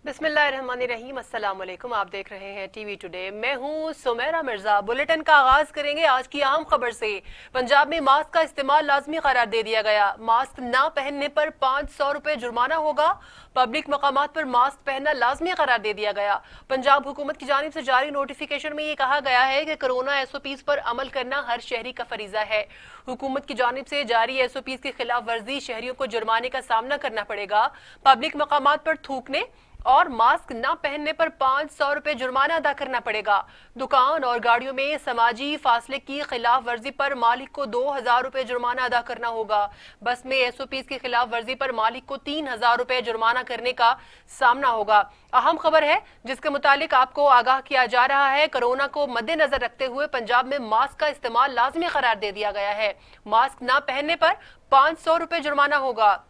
बिस्मिल्लाहिर्रहमानिर्रहीम। अस्सलाम वालेकुम। आप देख रहे हैं टीवी टुडे। मैं हूं सुमेरा मिर्जा। बुलेटिन का आगाज करेंगे आज की अहम खबर से। पंजाब में मास्क का इस्तेमाल लाजमी करार दे दिया गया। मास्क ना पहनने पर 500 रुपए जुर्माना होगा। पब्लिक मकामात पर मास्क पहनना लाजमी करार दे दिया गया। पंजाब हुकूमत की जानिब से जारी नोटिफिकेशन में ये कहा गया है कि कोरोना SOPs पर अमल करना हर शहरी का फरीजा है। हुकूमत की जानिब से जारी SOPs की खिलाफ वर्जी शहरियों को जुर्माने का सामना करना पड़ेगा। पब्लिक मकामात पर थूकने और मास्क न पहनने पर 500 रुपए जुर्माना अदा करना पड़ेगा। दुकान और गाड़ियों में समाजी फासले की खिलाफ वर्जी पर मालिक को 2000 रुपए जुर्माना अदा करना होगा। बस में SOPs की खिलाफ वर्जी पर मालिक को 3000 रुपए जुर्माना करने का सामना होगा। अहम खबर है जिसके मुतालिक आपको आगाह किया जा रहा है। कोरोना को मद्देनजर रखते हुए पंजाब में मास्क का इस्तेमाल लाजमी करार दे दिया गया है। मास्क न पहनने पर 500 रुपए जुर्माना होगा।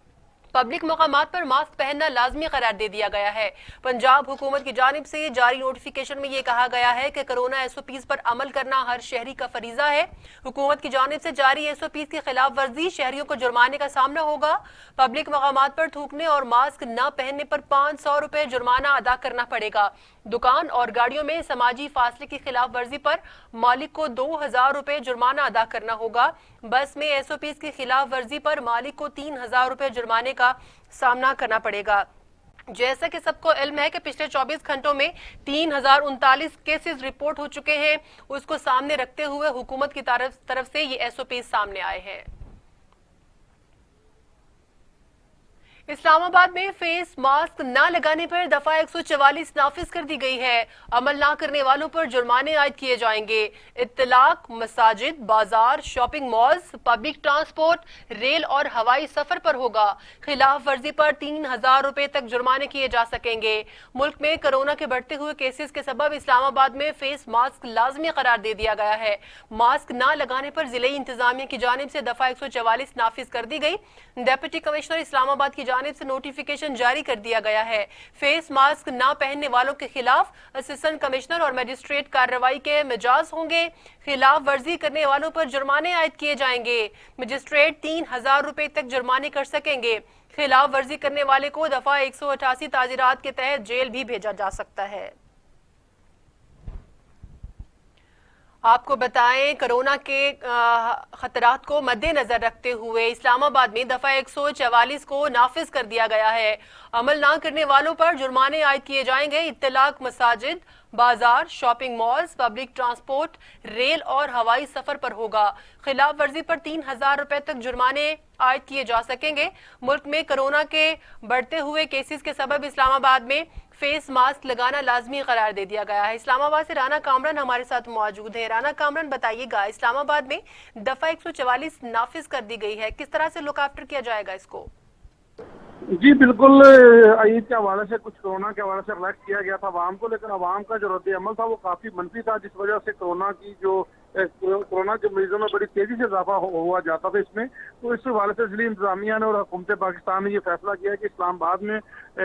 पब्लिक मकामात पर मास्क पहनना लाजमी करार दे दिया गया है। पंजाब हुकूमत की जानिब से जारी नोटिफिकेशन में ये कहा गया है कि कोरोना SOPs पर अमल करना हर शहरी का फरीजा है। हुकूमत की जानिब से जारी SOPs की खिलाफ वर्जी शहरियों को जुर्माने का सामना होगा। पब्लिक मकामात पर थूकने और मास्क न पहनने पर 500 रुपए जुर्माना अदा करना पड़ेगा। दुकान और गाड़ियों में समाजी फासले की खिलाफ वर्जी पर मालिक को 2000 रुपए जुर्माना अदा करना होगा। बस में SOPs की खिलाफ वर्जी पर मालिक को 3000 रुपए जुर्माने का सामना करना पड़ेगा। जैसा कि सबको इल्म है कि पिछले 24 घंटों में 3039 केसेस रिपोर्ट हो चुके हैं। उसको सामने रखते हुए हुकूमत की तरफ से ये SOPs सामने आए हैं। इस्लामाबाद में फेस मास्क न लगाने पर दफा 144 नाफिज कर दी गई है। अमल न करने वालों पर जुर्माने आयद किए जाएंगे। इत्तलाक मसाजिद, बाजार, shopping malls, public transport, rail और हवाई सफर पर होगा। खिलाफ वर्जी पर 3000 रुपए तक जुर्माने किए जा सकेंगे। मुल्क में कोरोना के बढ़ते हुए केसेस के सबब इस्लामाबाद में फेस मास्क लाजमी करार दे दिया गया है। मास्क न लगाने पर जिले इंतजामिया की जानिब से दफा 144 नाफिज कर दी गई। डिप्टी कमिश्नर इस्लामाबाद की जानिब से नोटिफिकेशन जारी कर दिया गया है। फेस मास्क ना पहनने वालों के खिलाफ असिस्टेंट कमिश्नर और मजिस्ट्रेट कार्रवाई के मिजाज होंगे। खिलाफ वर्जी करने वालों पर जुर्माने आयद किए जाएंगे। मजिस्ट्रेट 3000 रुपए तक जुर्माने कर सकेंगे। खिलाफ वर्जी करने वाले को दफा 188 ताजीरात के तहत जेल भी भेजा जा सकता है। आपको बताएं, कोरोना के खतरात को मद्देनजर रखते हुए इस्लामाबाद में दफा 144 को नाफिज कर दिया गया है। अमल ना करने वालों पर जुर्माने आयद किए जाएंगे। इत्तलाक मसाजिद, बाजार, shopping malls, public transport, rail और हवाई सफर पर होगा। खिलाफ वर्जी पर 3000 रुपए तक जुर्माने आयद किए जा सकेंगे। मुल्क में कोरोना के बढ़ते हुए केसेस के सबब इस्लामाबाद में फेस मास्क लगाना लाजमी करार दे दिया गया है। इस्लामाबाद से राना कामरान हमारे साथ मौजूद है। राना कामरान, बताइएगा, इस्लामाबाद में दफा 144 नाफिज कर दी गई है, किस तरह से लुक आफ्टर किया जाएगा इसको? जी बिल्कुल, ईद के हवाले से कुछ कोरोना के हवाले से रिलैक्स किया गया था आवाम को, लेकिन आवाम का जो रद्द अमल था वो काफी मनफी था, जिस वजह से कोरोना के मरीजों में बड़ी तेजी से इजाफा हुआ जाता था इसमें। तो इस हवाले से जिली इंतजामिया ने और हुकूमत पाकिस्तान ने ये फैसला किया है कि इस्लामाबाद में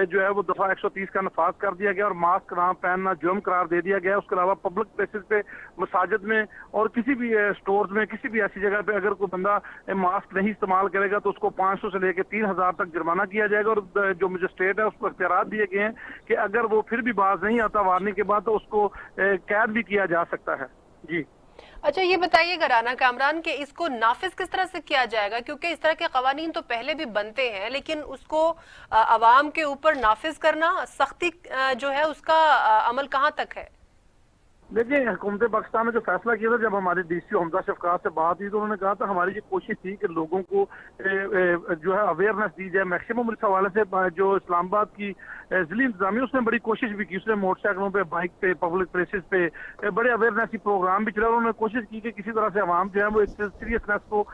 जो है वो दफा 130 का नफाज कर दिया गया और मास्क ना पहनना जुर्म करार दे दिया गया। उसके अलावा पब्लिक प्लेसेस पे, मसाजिद में और किसी भी स्टोर्स में, किसी भी ऐसी जगह पे अगर कोई बंदा मास्क नहीं इस्तेमाल करेगा तो उसको 500 से लेकर 3000 तक जुर्माना किया जाएगा। और जो मजिस्ट्रेट है उसको इख्तियारात दिए गए हैं कि अगर वो फिर भी बाज नहीं आता वार्निंग के बाद तो उसको कैद भी किया जा सकता है। जी अच्छा, ये बताइएगा राना कामरान कि इसको नाफिज किस तरह से किया जाएगा, क्योंकि इस तरह के कवानीन तो पहले भी बनते हैं, लेकिन उसको अवाम के ऊपर नाफिज करना, सख्ती जो है उसका अमल कहाँ तक है? देखिए, हुकूमत पाकिस्तान ने जो फैसला किया था, जब हमारे DCO हमजा शफकात से बात हुई तो उन्होंने कहा था हमारी ये कोशिश थी कि लोगों को जो है अवेयरनेस दी जाए। मैक्सिमम इस हवाले से जो इस्लामाबाद की जिली इंतजामिया उसने बड़ी कोशिश भी की। उसने मोटरसाइकिलों पे, बाइक पे, पब्लिक प्लेसेस पे बड़े अवेयरनेस की प्रोग्राम भी चला। उन्होंने कोशिश की कि किसी तरह से आवाम जो है वो इस सीरियसनेस को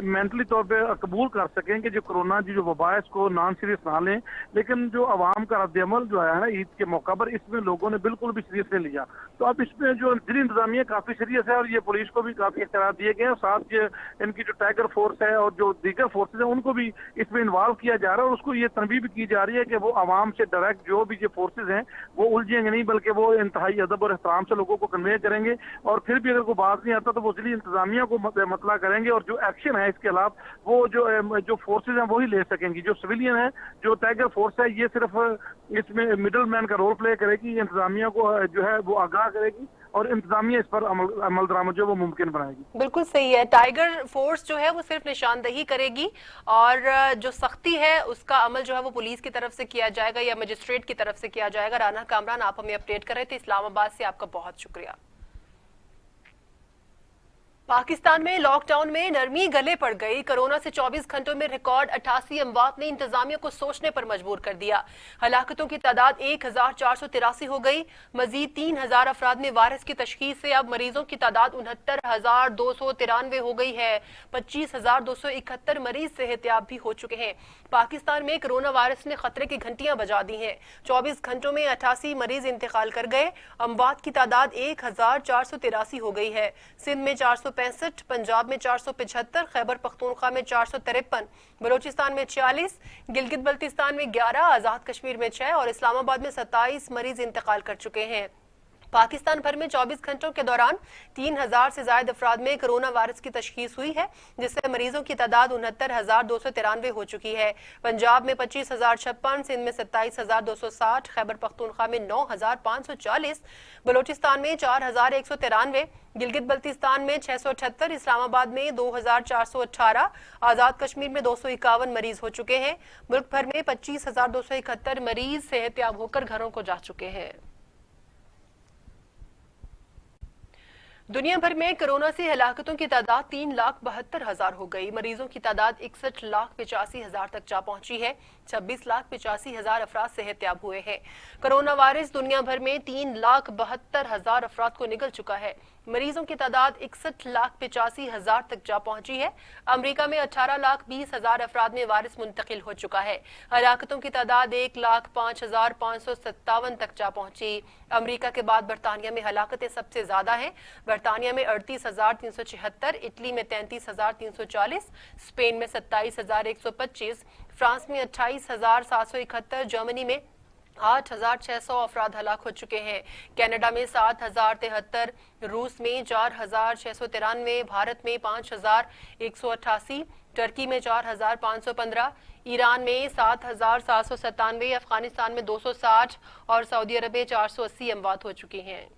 मेंटली तौर पर कबूल कर सकें कि जो कोरोना की जो वबा है इसको नॉन सीरियस ना लें। लेकिन जो आवाम का रद्द अमल जो है ना ईद के मौका पर, इसमें लोगों ने बिल्कुल भी सीरियस नहीं लिया। तो अब इस जो दिल्ली इंतजामिया काफी सीरियस है और ये पुलिस को भी काफी इख्तियार दिए गए हैं, साथ ये इनकी जो टाइगर फोर्स है और जो दीगर फोर्सेज हैं उनको भी इसमें इन्वॉल्व किया जा रहा है और उसको ये तनबीह भी की जा रही है कि वो आवाम से डायरेक्ट जो भी ये फोर्सेज हैं वो उलझेंगे नहीं, बल्कि वो इंतहाई अदब और एहतराम से लोगों को कन्वे करेंगे और फिर भी अगर कोई बात नहीं आता तो वो दिल्ली इंतजामिया को मतला करेंगे और जो एक्शन है इसके अलावा वो जो फोर्सेज हैं वही ले सकेंगी। जो सिविलियन है, जो टाइगर फोर्स है, ये सिर्फ इसमें मिडल मैन का रोल प्ले करेगी, इंतजामिया को जो है वो आगाह करेगी और इंतजामिया इस पर अमल दरामद जो वो मुमकिन बनाएगी। बिल्कुल सही है, टाइगर फोर्स जो है वो सिर्फ निशानदही करेगी और जो सख्ती है उसका अमल जो है वो पुलिस की तरफ से किया जाएगा या मजिस्ट्रेट की तरफ से किया जाएगा। राना कामरान, आप हमें अपडेट कर रहे थे इस्लामाबाद से, आपका बहुत शुक्रिया। पाकिस्तान में लॉकडाउन में नरमी गले पड़ गई। कोरोना से 24 घंटों में रिकॉर्ड 88 अमवात ने इंतजामिया को सोचने पर मजबूर कर दिया। हलाकतों की तादाद 1483 हो गई। मजीद 3000 अफराद में वायरस की तशखीस से अब मरीजों की तादाद 69,293 हो गई है। 25,271 मरीज सेहतयाब भी हो चुके हैं। पाकिस्तान में कोरोना वायरस ने खतरे की घंटियां बजा दी हैं। 24 घंटों में 88 मरीज इंतकाल कर गए। अमवात की तादाद 1483 हो गई है। सिंध में 465, पंजाब में 475, खैबर पख्तूनख्वा में 453, बलोचिस्तान में 46, गिलगित बल्तिस्तान में 11, आजाद कश्मीर में 6 और इस्लामाबाद में 27 मरीज इंतकाल कर चुके हैं। पाकिस्तान भर में 24 घंटों के दौरान 3000 से ज्यादा अफराद में कोरोना वायरस की तशखीस हुई है, जिससे मरीजों की तादाद 69,293 हो चुकी है। पंजाब में 25,056, सिंध में 27,260, खैबर पख्तूनख्वा में 9,540, बलोचिस्तान में 4,193, गिलगित बल्तिस्तान में 678, इस्लामाबाद में 2,418, आजाद कश्मीर में 251 मरीज हो चुके हैं। मुल्क भर में 25,271 मरीज सेहतयाब होकर घरों को जा चुके हैं। दुनिया भर में कोरोना से हलाकतों की तादाद 3,72,000 हो गई। मरीजों की तादाद 61,85,000 तक जा पहुंची है। 26,85,000 अफराद सेहतयाब हुए हैं। कोरोना वायरस दुनिया भर में 3,72,000 अफराद को निगल चुका है। मरीजों की तादाद 61,85,000 तक जा पहुंची है। अमेरिका में 18,20,000 अफराद में वायरस मुंतकिल हो चुका है। हलाकतों की तादाद 1,05,557 तक जा पहुंची। अमेरिका के बाद बरतानिया में हलाकतें सबसे ज्यादा हैं। बरतानिया में 38,376, इटली में 33,340, स्पेन में 27,125, फ्रांस में 28,771, जर्मनी में 8,600 अफराद हलाक हो चुके हैं। कनाडा में 7,073, रूस में 4,693, भारत में 5,188, टर्की में 4,515, ईरान में 7,797, अफगानिस्तान में 260 और सऊदी अरब में 480 अमवात हो चुकी हैं।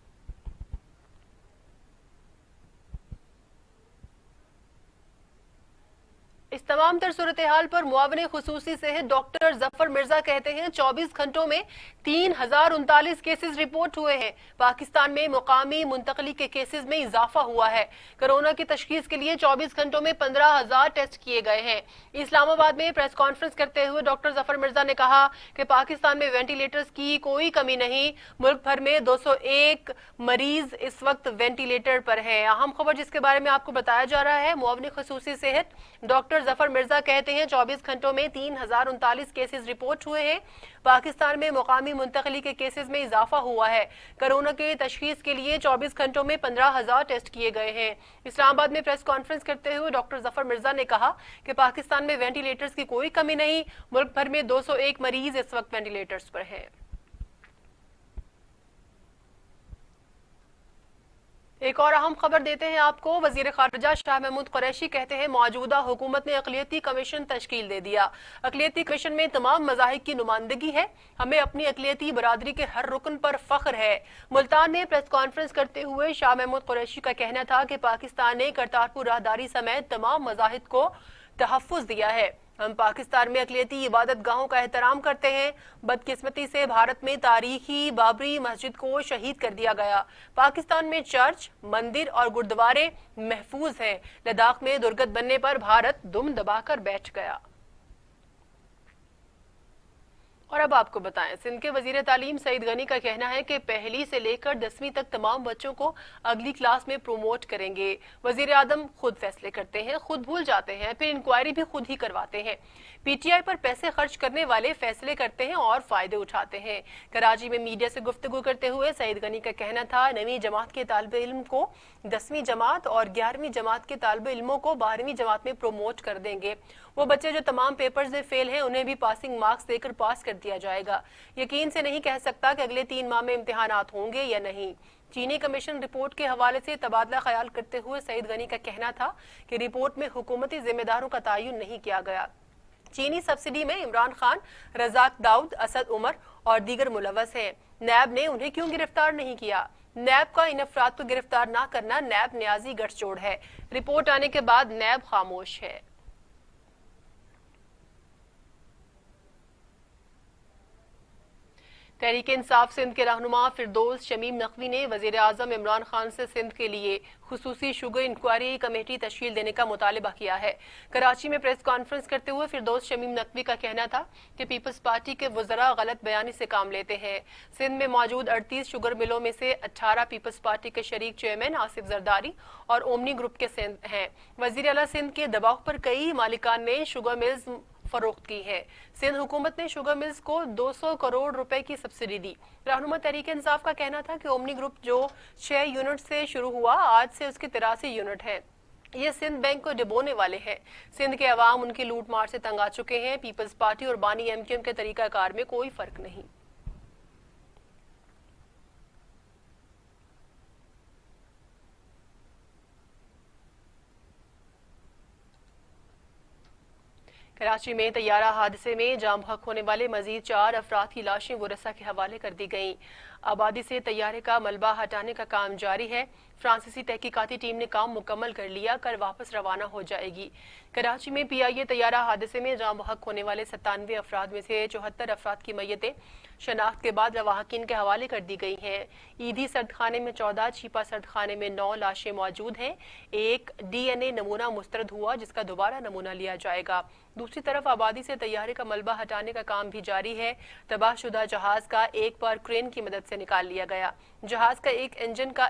इस तमाम तर सूरत हाल पर मुआविन खुसूसी सेहत डॉक्टर जफर मिर्जा कहते हैं 24 घंटों में 3,039 केसेस रिपोर्ट हुए हैं। पाकिस्तान में मुकामी मुंतकली के केसेस में इजाफा हुआ है। कोरोना की तशखीस के लिए 24 घंटों में 15,000 टेस्ट किए गए हैं। इस्लामाबाद में प्रेस कॉन्फ्रेंस करते हुए डॉक्टर जफर मिर्जा ने कहा कि पाकिस्तान में वेंटिलेटर्स की कोई कमी नहीं। मुल्क भर में 201 मरीज इस वक्त वेंटिलेटर पर हैं। अहम खबर जिसके बारे में आपको बताया जा रहा है, मुआविन खुसूसी सेहत डॉक्टर जफर मिर्जा कहते हैं 24 घंटों में 3,039 केसेस रिपोर्ट हुए हैं। पाकिस्तान में मुकामी मुंतकली के केसेस में इजाफा हुआ है। कोरोना के तशखीस के लिए 24 घंटों में 15,000 टेस्ट किए गए हैं। इस्लामाबाद में प्रेस कॉन्फ्रेंस करते हुए डॉक्टर जफर मिर्जा ने कहा कि पाकिस्तान में वेंटिलेटर्स की कोई कमी नहीं। मुल्क भर में 201 मरीज इस वक्त वेंटिलेटर्स पर हैं। एक और अहम खबर देते हैं आपको। वजीर खारजा शाह महमूद कुरैशी कहते हैं मौजूदा हुकूमत ने अक़लियती कमीशन तश्कील दे दिया। अक़लियती कमीशन में तमाम मज़ाहिब की नुमाइंदगी है। हमें अपनी अक़लियती बरादरी के हर रुकन पर फख्र है। मुल्तान में प्रेस कॉन्फ्रेंस करते हुए शाह महमूद कुरैशी का कहना था कि पाकिस्तान ने करतारपुर राहदारी समेत तमाम मज़ाहिब को तहफ़्फ़ुज़ दिया है। हम पाकिस्तान में अक़लियती इबादत गाहों का एहतराम करते हैं। बदकिस्मती से भारत में तारीखी बाबरी मस्जिद को शहीद कर दिया गया। पाकिस्तान में चर्च, मंदिर और गुरुद्वारे महफूज हैं। लद्दाख में दुर्गत बनने पर भारत दुम दबाकर बैठ गया। और अब आपको बताएं, सिंध के वजीर तालीम सईद गनी का कहना है कि पहली से लेकर 10वीं तक तमाम बच्चों को अगली क्लास में प्रोमोट करेंगे। वजीर आजम खुद फैसले करते हैं, खुद भूल जाते हैं, फिर इंक्वायरी भी खुद ही करवाते हैं। पीटीआई पर पैसे खर्च करने वाले फैसले करते हैं और फायदे उठाते हैं। कराची में मीडिया से गुफ्तगू करते हुए सईद गनी का कहना था, 9वीं जमात के तालिब इल्म को 10वीं जमात और 11वीं जमात के तालिब इल्मों को 12वीं जमात में प्रोमोट कर देंगे। वो बच्चे जो तमाम पेपर्स में फेल हैं उन्हें भी पासिंग मार्क्स देकर पास कर दिया जाएगा। यकीन से नहीं कह सकता कि अगले 3 माह में इम्तिहानात होंगे या नहीं। चीनी कमीशन रिपोर्ट के हवाले से तबादला ख्याल करते हुए सईद गनी का कहना था कि रिपोर्ट में हुकूमती जिम्मेदारों का तयन नहीं किया गया। चीनी सब्सिडी में इमरान खान, रजाक दाऊद, असद उमर और दीगर मुलव्वस हैं। नैब ने उन्हें क्यों गिरफ्तार नहीं किया? नैब का इन अफराद को गिरफ्तार न करना नैब न्याजी गठजोड़ है। रिपोर्ट आने के बाद नैब खामोश है। तहरीक इंसाफ सिंध के रहनुमा फिरदौस शमीम नकवी ने वजीर आजम इमरान खान से सिंध के लिए खुसूसी शुगर इंक्वायरी कमेटी तश्कील देने का मुतालबा किया है। कराची में प्रेस कॉन्फ्रेंस करते हुए फिरदौस शमीम नकवी का कहना था कि पीपल्स पार्टी के वज़रा गलत बयानी से काम लेते हैं। सिंध में मौजूद 38 शुगर मिलों में से 18 पीपल्स पार्टी के शरीक चेयरमैन आसिफ जरदारी और ओमनी ग्रुप के हैं। वजीर आला सिंध के दबाव पर कई मालिकान ने शुगर मिल्स फरोख्त की है। सिंध हुकूमत ने शुगर मिल्स को 200 करोड़ रुपए की सब्सिडी दी। रहनुमा तहरीक इंसाफ का कहना था कि ओमनी ग्रुप जो 6 यूनिट से शुरू हुआ, आज से उसके 83 यूनिट हैं। ये सिंध बैंक को डुबोने वाले हैं। सिंध के अवाम उनकी लूट मार से तंग आ चुके हैं। पीपल्स पार्टी और बानी एमक्यूएम के तरीकाकार में कोई फर्क नहीं। कराची में तैयारा हादसे में जाम हक होने वाले मजीद 4 अफराद की लाशें वरसा के हवाले कर दी गईं। आबादी से तैयारे का मलबा हटाने का काम जारी है। फ्रांसीसी तहकीकाती टीम ने काम मुकम्मल कर लिया, कल वापस रवाना हो जाएगी। कराची में पीआईए तैयारा हादसे में जाम हक होने वाले 97 अफराद में से 74 अफराद की मैयतें शनाख्त के बाद लवाहकीन के हवाले कर दी गई हैं। ईदी सर्दखाने में 14, छिपा सर्दखाने में 9 लाशें मौजूद हैं। एक डीएनए नमूना मुस्तरद हुआ, जिसका दोबारा नमूना लिया जाएगा। दूसरी तरफ आबादी से तैयारे का मलबा हटाने का काम भी जारी है। तबाहशुदा जहाज का एक बार क्रेन की मदद से निकाल लिया गया। जहाज का एक इंजन का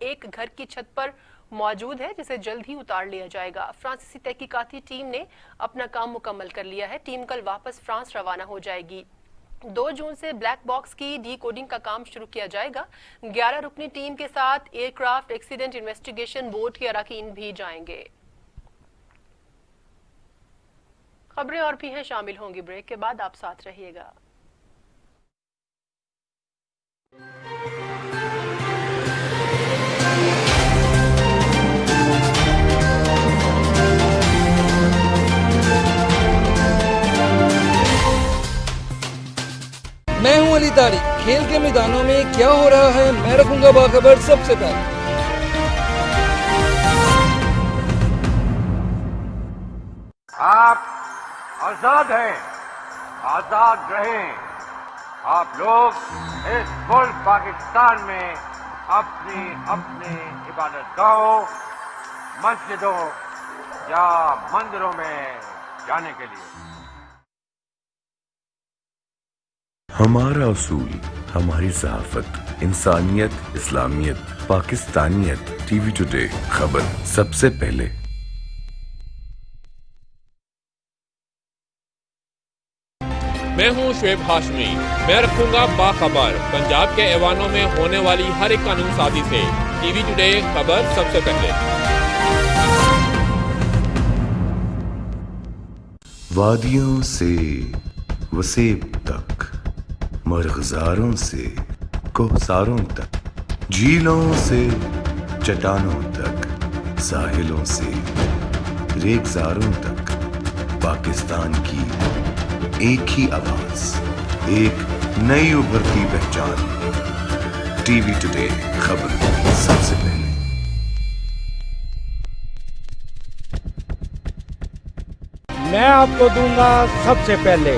एक घर की छत पर मौजूद है, जिसे जल्द ही उतार लिया जाएगा। फ्रांसीसी तहकीकाती टीम ने अपना काम मुकम्मल कर लिया है। टीम कल वापस फ्रांस रवाना हो जाएगी। 2 जून से ब्लैक बॉक्स की डी कोडिंग का काम शुरू किया जाएगा। 11 रुकनी टीम के साथ एयरक्राफ्ट एक्सीडेंट इन्वेस्टिगेशन बोर्ड के अरकान भी जाएंगे। खबरें और भी हैं, शामिल होंगी ब्रेक के बाद। आप साथ रहिएगा। मैं हूं अली तारी। खेल के मैदानों में क्या हो रहा है, मैं रखूंगा बाखबर सबसे पहले। आप आजाद हैं, आजाद रहें। आप लोग इस मुल्क पाकिस्तान में अपनी अपनी इबादतगाहों, मस्जिदों या मंदिरों में जाने के लिए। हमारा उसूल, हमारी सहाफत, इंसानियत, इस्लामियत, पाकिस्तानियत। टीवी टुडे, खबर सबसे पहले। मैं हूं शुएब हाशमी। मैं रखूंगा बाखबर पंजाब के ऐवानों में होने वाली हर एक कानून साजी से। टीवी टुडे, खबर सबसे पहले। वादियों से वसेब तक, मरग़ज़ारों से कोहसारों तक, झीलों से चट्टानों तक, साहिलों से रेगिस्तानों तक, पाकिस्तान की एक ही आवाज, एक नई उभरती पहचान। टीवी टुडे, खबर सबसे पहले। मैं आपको दूंगा सबसे पहले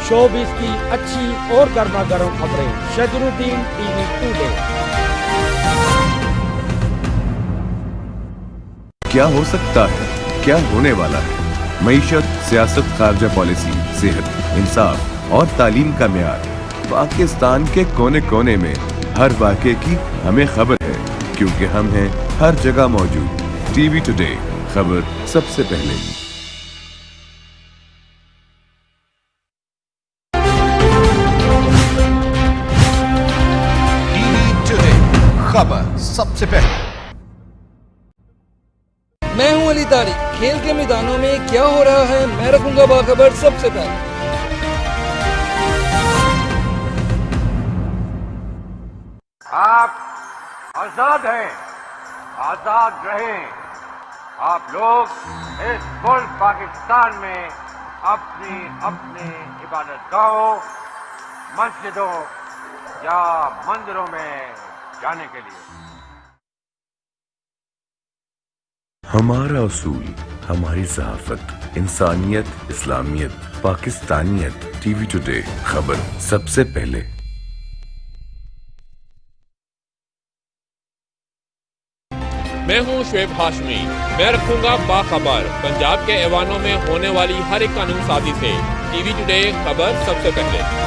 शोबिस की अच्छी और गर्मा गर्म खबरें। शजरुद्दीन, टीवी टुडे। क्या हो सकता है, क्या होने वाला है? मईशत, सियासत, खारजा पॉलिसी, सेहत, इंसाफ, और तालीम का म्यार। पाकिस्तान के कोने कोने में हर वाक़े की हमें खबर है, क्योंकि हम हैं हर जगह मौजूद। टीवी टुडे, खबर सबसे पहले। टीवी टुडे, खबर सबसे पहले। मैं हूं अली तारिक। खेल के मैदानों में क्या हो रहा है, मैं रखूंगा बाखबर सबसे पहले। आप आजाद हैं, आजाद रहें। आप लोग इस मुल्क पाकिस्तान में अपनी अपनी इबादत गाहों, मस्जिदों या मंदिरों में जाने के लिए। हमारा उसूल, हमारी ज़हाफ़त, इंसानियत, इस्लामियत, पाकिस्तानियत। टीवी टुडे, खबर सबसे पहले। मैं हूं शुएब हाशमी। मैं रखूंगा बाखबर पंजाब के ऐवानों में होने वाली हर एक कानून साजी से। टीवी टुडे, खबर सबसे पहले।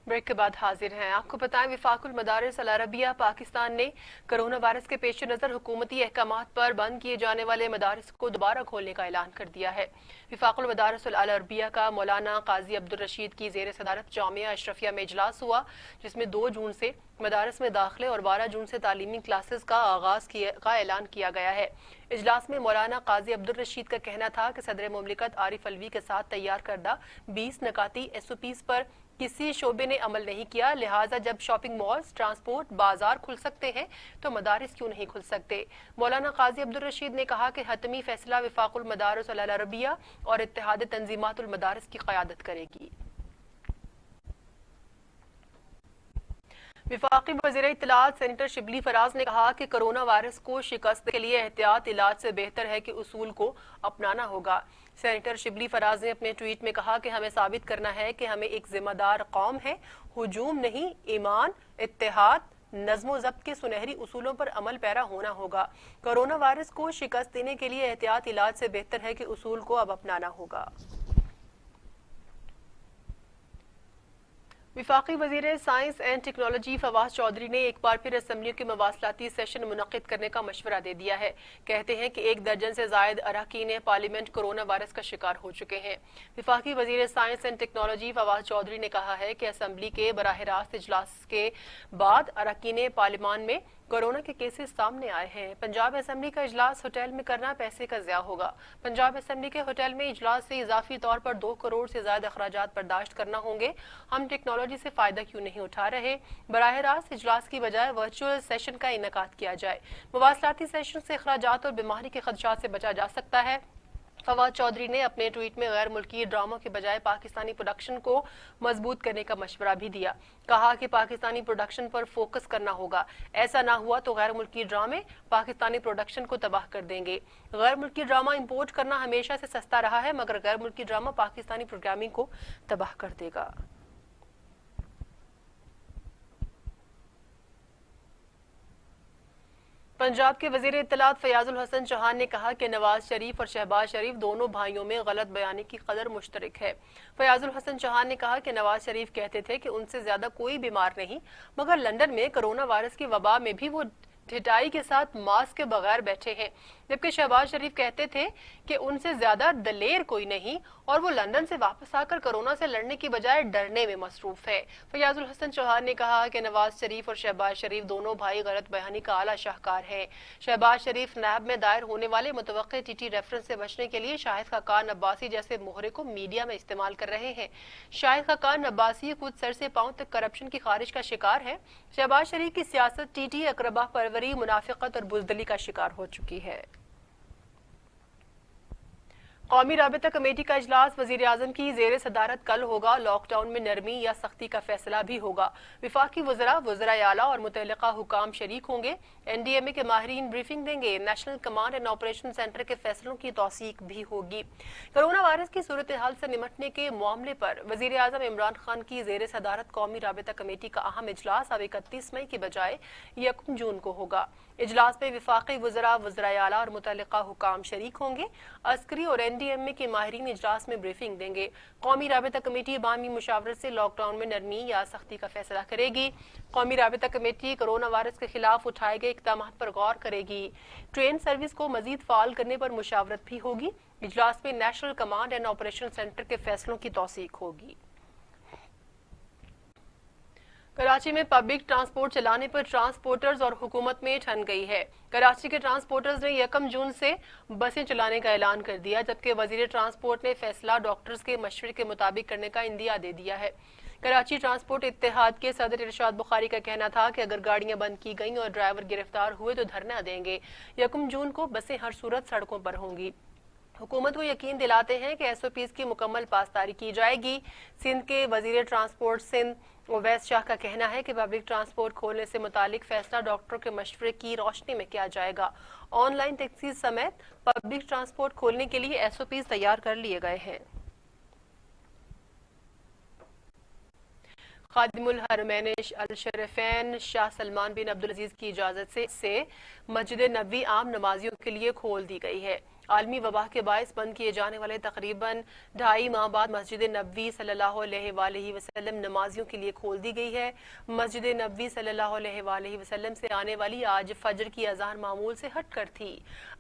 ब्रेक के बाद हाजिर हैं। आपको बताएं, विफाकुल मदारिस अल अरबिया पाकिस्तान ने कोरोना वायरस के पेश नज़र हुकूमती अहकामात पर बंद किए जाने वाले मदारिस को दोबारा खोलने का ऐलान कर दिया है। विफाकुल मदारिस अल अरबिया का मौलाना काजी अब्दुल रशीद की जेर सदारत जामिया अशरफिया में इजलास हुआ, जिसमें 2 जून से मदारिस में दाखिले और 12 जून से तालीमी क्लासेस का आगाज का ऐलान किया गया है। इजलास में मौलाना काजी अब्दुल रशीद का कहना था कि सदर मुमलिकत आरिफ अलवी के साथ तैयार करदा 20 नकाती SOPs पर किसी शोबे ने अमल नहीं किया, लिहाजा जब शॉपिंग मॉल्स, ट्रांसपोर्ट, बाजार खुल सकते हैं तो मदारिस क्यों नहीं खुल सकते। मौलाना काजी अब्दुल रशीद ने कहा कि हतमी फैसला विफाकुल मदारिस अल अरबिया और इत्तेहाद तंजीमातुल मदारिस की क़यादत करेगी। विफाकी वज़ीर इत्तलात सेनेटर शिबली फराज ने कहा कि कोरोना वायरस को शिकस्त के लिए एहतियात इलाज से बेहतर है कि उसूल को अपनाना होगा। सेनेटर शिबली फराज ने अपने ट्वीट में कहा कि हमें साबित करना है कि हमें एक जिम्मेदार कौम है, हुजूम नहीं, ईमान, इत्तेहाद, नज़्म ज़ब्त के सुनहरी उसूलों पर अमल पैरा होना होगा। कोरोना वायरस को शिकस्त देने के लिए एहतियात इलाज से बेहतर है कि उसूल को अब अपनाना होगा। विफाकी वज़ीर science and technology Fawad Chaudhry ने एक बार फिर असम्बली के मवासलाती सेशन मुनक़िद करने का मशवरा दे दिया है। कहते हैं कि 1 दर्जन से ज़ायद अरकान पार्लियामेंट कोरोना वायरस का शिकार हो चुके हैं। विफाकी वज़ीर science and technology Fawad Chaudhry ने कहा है कि असम्बली के बराह रास्त इजलास के बाद अरकान पार्लियामान में कोरोना के केसेस सामने आए हैं। पंजाब असम्बली का इजलास होटल में करना पैसे का ज़िया होगा। पंजाब असम्बली के होटल में इजलास से इजाफी तौर पर 2 करोड़ से ज्यादा अखराजात बर्दाश्त करना होंगे। हम टेक्नोलॉजी से फायदा क्यों नहीं उठा रहे। बराह रास्त इजलास की बजाय वर्चुअल सेशन का इनेकाद किया जाए। मवासलाती सेशन से अखराजात और बीमारी के खदशात से बचा जा सकता है। फवाद चौधरी ने अपने ट्वीट में गैर मुल्की ड्रामों के बजाय पाकिस्तानी प्रोडक्शन को मजबूत करने का मशवरा भी दिया। कहा कि पाकिस्तानी प्रोडक्शन पर फोकस करना होगा, ऐसा ना हुआ तो गैर मुल्की ड्रामे पाकिस्तानी प्रोडक्शन को तबाह कर देंगे। गैर मुल्की ड्रामा इंपोर्ट करना हमेशा से सस्ता रहा है, मगर गैर मुल्की ड्रामा पाकिस्तानी प्रोग्रामिंग को तबाह कर देगा। पंजाब के वजीर इत्तलात फयाजुल हसन चौहान ने कहा कि नवाज शरीफ और शहबाज शरीफ दोनों भाइयों में गलत बयानी की कदर मुश्तरक है। फयाजुल हसन चौहान ने कहा कि नवाज शरीफ कहते थे कि उनसे ज्यादा कोई बीमार नहीं, मगर लंदन में कोरोना वायरस की वबा में भी वो ढिठाई के साथ मास्क के बगैर बैठे हैं, जबकि शहबाज शरीफ कहते थे कि उनसे ज्यादा दलेर कोई नहीं और वो लंदन से वापस आकर कोरोना से लड़ने की बजाय डरने में मसरूफ है। फयाजुल हसन चौहान ने कहा कि नवाज शरीफ और शहबाज शरीफ दोनों भाई गलत बयानी का आला शाहकार हैं। शहबाज शरीफ नैब में दायर होने वाले मुतवक्के टीटी रेफरेंस से बचने के लिए शाहिद खाकान अब्बासी जैसे मोहरे को मीडिया में इस्तेमाल कर रहे हैं। शाहिद खाकान अब्बासी खुद सर से पांव तक करप्शन की खारिज का शिकार है। शहबाज शरीफ की सियासत टीटी, अकरबा परवरी, मुनाफिकत और बुजदली का शिकार हो चुकी है। कौमी राबिता कमेटी का इजलास वजीर आजम की जेर सदारत कल होगा। लॉकडाउन में नरमी या सख्ती का फैसला भी होगा। विफाकी वज़रा, वज़राए आला और मुतल्लिका हुकाम शरीक होंगे। NDMA के माहिरीन ब्रीफिंग देंगे। National command and operation centre के फैसलों की तौसीक भी होगी। कोरोना वायरस की सूरत हाल से निमटने के मामले पर वजीर आजम इमरान खान की जेर सदारत कौमी राबिता कमेटी का अहम इजलास अब 31 मई की बजाय 1 जून को होगा। इजलास में विफाकी वज़रा, वज़राए आला और मुतल्लिका हुकाम शरीक होंगे। अस्करी और NDMA के माहिरीन इजलास में ब्रीफिंग देंगे। कौमी राबिता कमेटी बामी मुशावरत से लॉकडाउन में नरमी या सख्ती का फैसला करेगी। कौमी राबिता कमेटी कोरोना वायरस के खिलाफ उठाए गए इक़दाम पर गौर करेगी। ट्रेन सर्विस को मजीद फाल करने पर मुशावरत भी होगी। इजलास में national command and operation centre के फैसलों की तौसीक होगी। कराची में पब्लिक ट्रांसपोर्ट चलाने पर ट्रांसपोर्टर्स और हुकूमत में ठन गई है। कराची के ट्रांसपोर्टर्स ने 1 जून से बसें चलाने का ऐलान कर दिया, जबकि वजीर ट्रांसपोर्ट ने फैसला डॉक्टर्स के मशवरे के मुताबिक करने का इंदिया दे दिया है। कराची ट्रांसपोर्ट इत्तेहाद के सदर इरशाद बुखारी का कहना था कि अगर गाड़ियां बंद की गईं और ड्राइवर गिरफ्तार हुए तो धरना देंगे। 1 जून को बसें हर सूरत सड़कों पर होंगी। हुकूमत को यकीन दिलाते हैं कि SOPs की मुकम्मल पासदारी की जाएगी। सिंध के वजीर ट्रांसपोर्ट सिंध उवैस शाह का कहना है कि पब्लिक ट्रांसपोर्ट खोलने से मुतालिक फैसला डॉक्टरों के मशवरे की रोशनी में किया जाएगा। ऑनलाइन टैक्सी समेत पब्लिक ट्रांसपोर्ट खोलने के लिए SOPs तैयार कर लिए गए हैं। खादिमुल हरमैन अल शरीफैन शाह सलमान बिन अब्दुल अजीज की इजाजत से मस्जिद नबवी आम नमाजियों के लिए खोल दी गई है। आलमी वबा के बायस बंद किए जाने वाले तकरीबन 2.5 माह बाद मस्जिद नबवी सल्लल्लाहु अलैहि वसल्लम नमाजियों के लिए खोल दी गई है। मस्जिद नबवी सल्लल्लाहु अलैहि वसल्लम से आने वाली आज फजर की अजान मामूल से हटकर थी।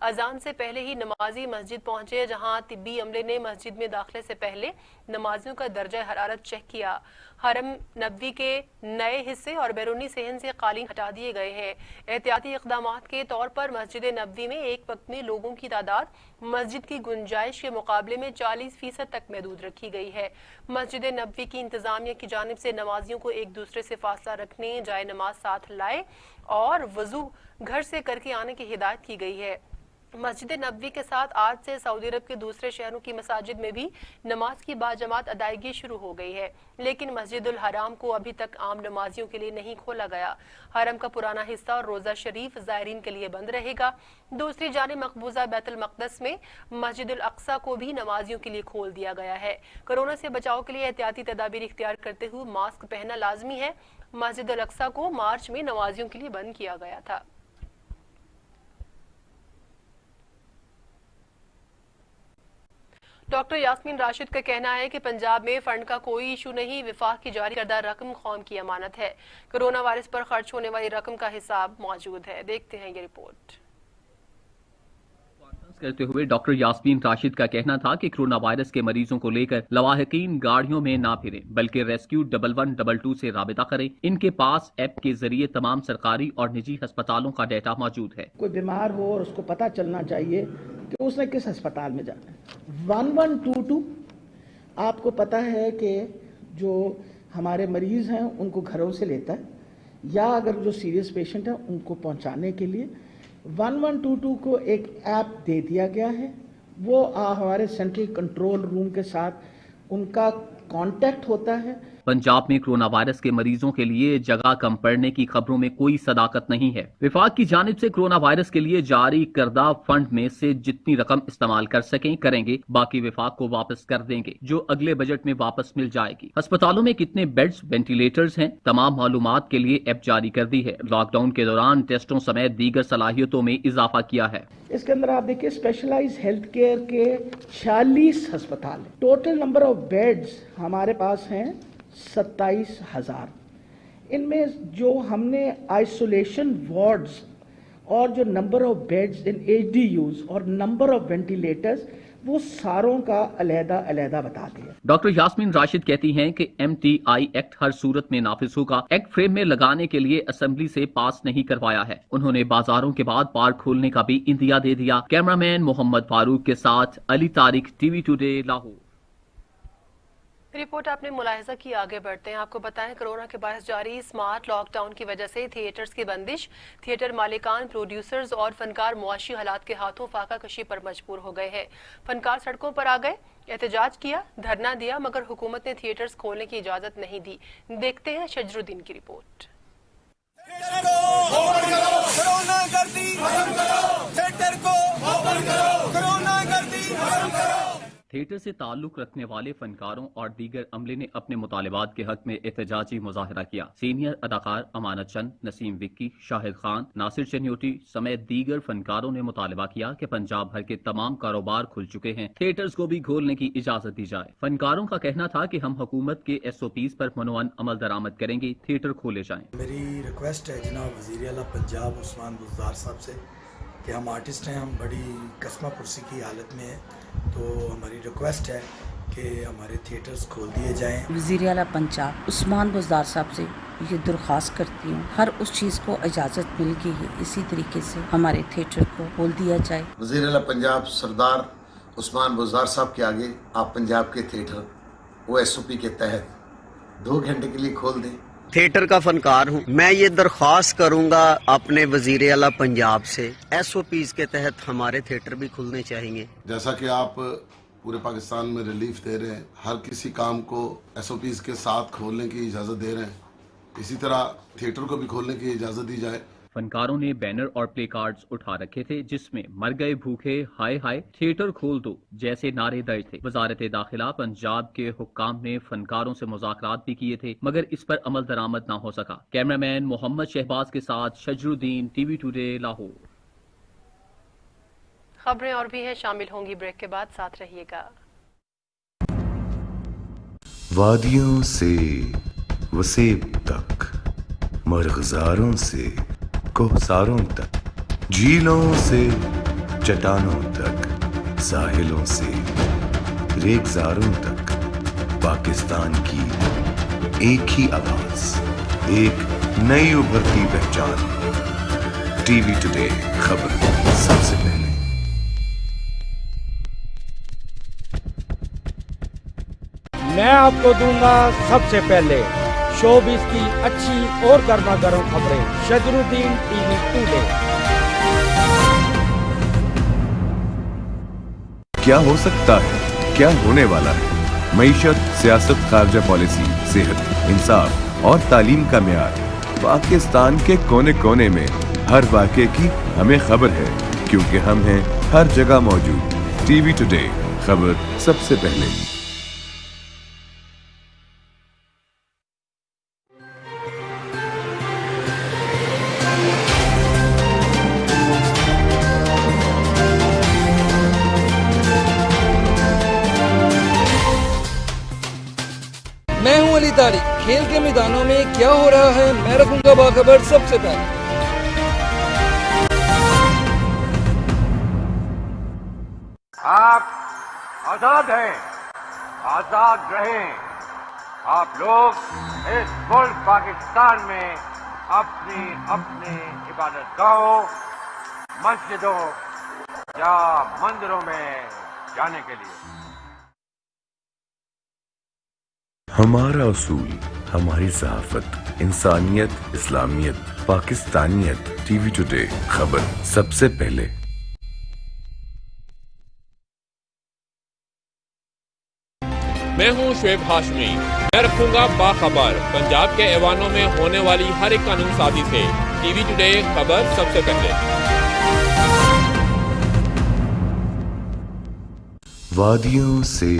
अजान से पहले ही नमाजी मस्जिद पहुंचे, जहां तिब्बी अमले ने मस्जिद में दाखिले से पहले नमाजियों का दर्जा हरारत चेक किया। हरम नबवी के नए हिस्से और बैरूनी सहन से कालीन हटा दिए गए हैं। एहतियाती इक़दामात के तौर पर मस्जिद नबवी में एक वक्त में लोगों की तादाद मस्जिद की गुंजाइश के मुकाबले में 40% तक महदूद रखी गई है। मस्जिद नबवी की इंतजामिया की जानिब से नमाजियों को एक दूसरे से फासला रखने, जाए नमाज साथ लाए और वजू घर से करके आने की हिदायत की गई है। मस्जिद नबवी के साथ आज से सऊदी अरब के दूसरे शहरों की मसाजिद में भी नमाज की बाजमात अदायगी शुरू हो गई है, लेकिन मस्जिदुल हराम को अभी तक आम नमाजियों के लिए नहीं खोला गया। हरम का पुराना हिस्सा और रोजा शरीफ ज़ायरीन के लिए बंद रहेगा। दूसरी जानिब मकबूजा बैतुल मक़दस में मस्जिदुल अक्सा को भी नमाजियों के लिए खोल दिया गया है। कोरोना से बचाव के लिए एहतियाती तदाबीर इख्तियार करते हुए मास्क पहनना लाजमी है। मस्जिदुल अक्सा को मार्च में नमाजियों के लिए बंद किया गया था। डॉक्टर यास्मीन राशिद का कहना है कि पंजाब में फंड का कोई इशू नहीं, विफाक की जारी करदा रकम कौम की अमानत है। कोरोना वायरस पर खर्च होने वाली रकम का हिसाब मौजूद है। देखते हैं ये रिपोर्ट। करते हुए डॉक्टर यास्मीन राशिद का कहना था कि कोरोना वायरस के मरीजों को लेकर लवाहिकीन गाड़ियों में ना फिरें, बल्कि रेस्क्यू 1122 से राबिता करें। इनके पास ऐप के जरिए तमाम सरकारी और निजी अस्पतालों का डेटा मौजूद है। कोई बीमार हो और उसको पता चलना चाहिए कि उसने किस अस्पताल में जाना है। 1122 आपको पता है कि जो हमारे मरीज हैं उनको घरों से लेता है, या अगर जो सीरियस पेशेंट है उनको पहुंचाने के लिए 1122 को एक ऐप दे दिया गया है। वो हमारे सेंट्रल कंट्रोल रूम के साथ उनका कांटेक्ट होता है। पंजाब में कोरोना वायरस के मरीजों के लिए जगह कम पड़ने की खबरों में कोई सदाकत नहीं है। विफाक की जानिब से कोरोना वायरस के लिए जारी करदा फंड में से जितनी रकम इस्तेमाल कर सकें करेंगे, बाकी विफाक को वापस कर देंगे, जो अगले बजट में वापस मिल जाएगी। अस्पतालों में कितने बेड्स, वेंटिलेटर्स हैं, तमाम मालूमात के लिए ऐप जारी कर दी है। लॉकडाउन के दौरान टेस्टों समेत दीगर सलाहियतों में इजाफा किया है। इसके अंदर आप देखिए स्पेशलाइज्ड हेल्थ केयर के 46 अस्पताल है। टोटल नंबर ऑफ बेड्स हमारे पास हैं 27,000। इनमें जो हमने आइसोलेशन वार्ड्स और जो number of beds in HDUs और नंबर ऑफ वेंटिलेटर्स, वो सारों का अलहदा बता दिया। डॉक्टर यास्मीन राशिद कहती हैं कि MTI एक्ट हर सूरत में नाफिज होगा। एक्ट फ्रेम में लगाने के लिए असेंबली से पास नहीं करवाया है। उन्होंने बाजारों के बाद पार्क खोलने का भी इंदिया दे दिया। कैमरामैन मोहम्मद फारूक के साथ Ali Tariq, TV today, Lahore. Report आपने मुलाहिजा की। आगे बढ़ते हैं। आपको बताएं, कोरोना के बायस जारी स्मार्ट लॉकडाउन की वजह से थिएटर्स की बंदिश, थिएटर मालिकान, प्रोड्यूसर्स और फनकार मुआशी हालात के हाथों फाका कशी पर मजबूर हो गए हैं। फनकार सड़कों पर आ गए, एहतजाज किया, धरना दिया, मगर हुकूमत ने थिएटर्स खोलने की इजाजत नहीं दी। देखते हैं शजरुद्दीन की रिपोर्ट। थिएटर से ताल्लुक रखने वाले फनकारों और दीगर अमले ने अपने मुतालिबात के हक में एहतजाजी मुजाहरा किया। सीनियर अदाकार अमानत चंद, नसीम विक्की, शाहिद खान, नासिर चन्योटी समेत दीगर फनकारों ने मुतालिबा किया कि पंजाब भर के तमाम कारोबार खुल चुके हैं, थिएटर्स को भी खोलने की इजाजत दी जाए। फनकारों का कहना था कि हम हुकूमत के SOPs पर मनोअन अमल दरामद करेंगे, थिएटर खोले जाएं। मेरी रिक्वेस्ट है जनाब वज़ीर आला पंजाब उस्मान बुज़दार साहब से कि हम आर्टिस्ट हैं, हम बड़ी कस्मा पुरसी की हालत में हैं, तो हमारी रिक्वेस्ट है कि हमारे थिएटर्स खोल दिए जाएं। वज़ीर आला पंजाब उस्मान बुज़दार साहब से ये दरख्वास्त करती हूँ, हर उस चीज़ को इजाज़त मिल गई है, इसी तरीके से हमारे थिएटर को खोल दिया जाए। वज़ीर आला पंजाब सरदार उस्मान बुज़दार साहब के आगे आप पंजाब के थिएटर वो SOP के तहत 2 घंटे के लिए खोल दें। थिएटर का फनकार हूँ, मैं ये दरख्वास्त करूँगा अपने वज़ीर आला पंजाब से, SOPs के तहत हमारे थिएटर भी खुलने चाहिए। जैसा कि आप पूरे पाकिस्तान में रिलीफ दे रहे हैं, हर किसी काम को SOPs के साथ खोलने की इजाज़त दे रहे हैं, इसी तरह थिएटर को भी खोलने की इजाज़त दी जाए। फनकारों ने बैनर और प्ले कार्ड्स उठा रखे थे जिसमें मर गए भूखे, हाय हाय, थिएटर खोल दो जैसे नारे दर्ज थे। वजारत दाखिला पंजाब के हुक्काम ने फनकारों से मुज़ाकरात भी किए थे मगर इस पर अमल दरामद ना हो सका। कैमरामैन मोहम्मद शहबाज के साथ शजरुद्दीन, TV टुडे, लाहौर। खबरें और भी हैं, शामिल होंगी ब्रेक के बाद, साथ रहिएगा। वादियों से वसेब तक, मरग़ज़ारों से कोहसारों तक, झीलों से चट्टानों तक, साहिलों से रेगिज़ारों तक, पाकिस्तान की एक ही आवाज़, एक नई उभरती पहचान। TV टुडे खबर सबसे पहले। मैं आपको दूंगा सबसे पहले शोबिस की अच्छी और गर्मा गर्म खबरें। शजरुद्दीन, TV टुडे। क्या हो सकता है, क्या होने वाला है? मईशत, सियासत, खारजा पॉलिसी, सेहत, इंसाफ और तालीम का मेयार। पाकिस्तान के कोने कोने में हर वाक़े की हमें खबर है, क्योंकि हम हैं हर जगह मौजूद। TV टुडे खबर सबसे पहले। मैं हूं अली तारिक। खेल के मैदानों में क्या हो रहा है, मैं रखूंगा बाखबर सबसे पहले। आप आजाद हैं, आजाद रहें। आप लोग इस मुल्क पाकिस्तान में अपनी अपनी इबादतगाहों, मस्जिदों या मंदिरों में जाने के लिए। हमारा उसूल, हमारी सहाफत, इंसानियत, इस्लामियत, पाकिस्तानियत। TV टुडे खबर सबसे पहले। मैं हूं शुएब हाशमी, मैं रखूंगा बाखबर पंजाब के ऐवानों में होने वाली हर एक कानून साजी से। TV टुडे खबर सबसे पहले। वादियों से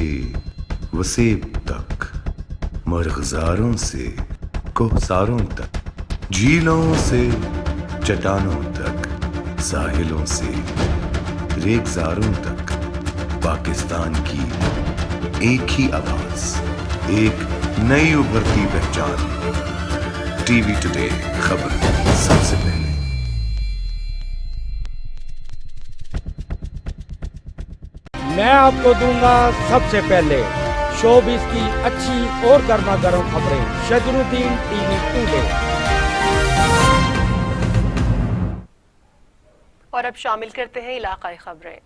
वसेब तक, मरग़ज़ारों से कोहसारों तक, झीलों से चट्टानों तक, साहिलों से रेगिज़ारों तक, पाकिस्तान की एक ही आवाज़, एक नई उभरती पहचान। TV टुडे खबर सबसे पहले। मैं आपको दूंगा सबसे पहले शोबिस की अच्छी और गर्मा गर्म खबरें। शजरुद्दीन, TV टुडे। और अब शामिल करते हैं इलाकाई खबरें।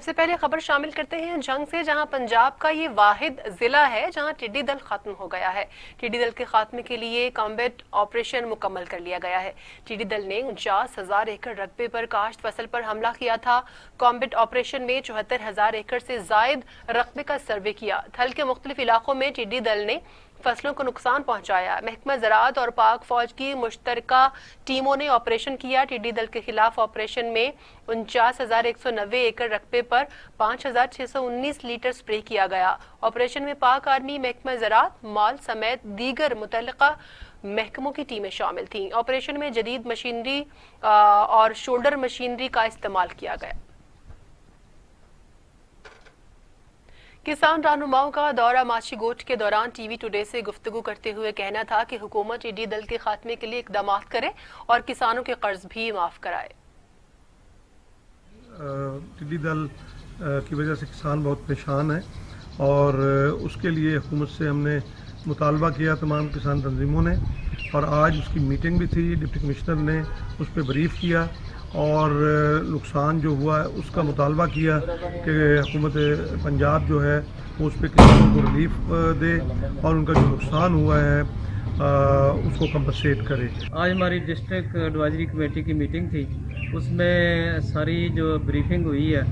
सबसे पहले खबर शामिल करते हैं जंग से, जहां पंजाब का ये वाहिद जिला है जहां टिड्डी दल खत्म हो गया है। टिड्डी दल के खात्मे के लिए कॉम्बैट ऑपरेशन मुकम्मल कर लिया गया है। टिड्डी दल ने 49,000 एकड़ रकबे पर काश्त फसल पर हमला किया था। कॉम्बैट ऑपरेशन में 74,000 एकड़ से जायद रकबे का सर्वे किया। थल के मुख्तलिफ इलाकों में टिड्डी दल ने फसलों को नुकसान पहुंचाया। महकमा ज़राअत और पाक फौज की मुश्तरका टीमों ने ऑपरेशन किया। टिड्डी दल के खिलाफ ऑपरेशन में 49,190 एकड़ रकबे पर 5,619 लीटर स्प्रे किया गया। ऑपरेशन में पाक आर्मी, महकमा ज़राअत, माल समेत दीगर मुतल्लिका महकमों की टीमें शामिल थीं। ऑपरेशन में जदीद मशीनरी और शोल्डर मशीनरी का इस्तेमाल किया गया। किसान रहनुमाओं का दौरा माची गोट के दौरान टीवी टुडे से गुफ्तगू करते हुए कहना था कि हुकूमत टिड्डी दल के खात्मे के लिए इकदाम करे और किसानों के कर्ज भी माफ कराए। टिड्डी दल की वजह से किसान बहुत परेशान है और उसके लिए हुकूमत से हमने मुतालबा किया तमाम किसान तंजीमों ने, और आज उसकी मीटिंग भी थी। डिप्टी कमिश्नर ने उस पर ब्रीफ किया और नुकसान जो हुआ है उसका मुतालबा किया कि हुकूमत पंजाब जो है वो उस पर किसानों को रिलीफ दे और उनका जो नुकसान हुआ है उसको कंपनसेट करे। आज हमारी डिस्ट्रिक्ट एडवाइजरी कमेटी की मीटिंग थी, उसमें सारी जो ब्रीफिंग हुई है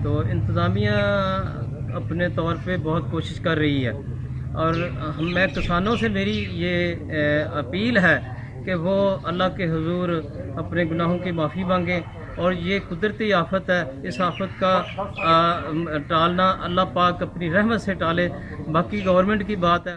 तो इंतज़ामिया अपने तौर पे बहुत कोशिश कर रही है और मैं किसानों से मेरी ये अपील है कि वो अल्लाह के हुजूर अपने गुनाहों की माफ़ी मांगें और ये कुदरती आफत है, इस आफत का टालना अल्लाह पाक अपनी रहमत से टाले, बाकी गवर्नमेंट की बात है।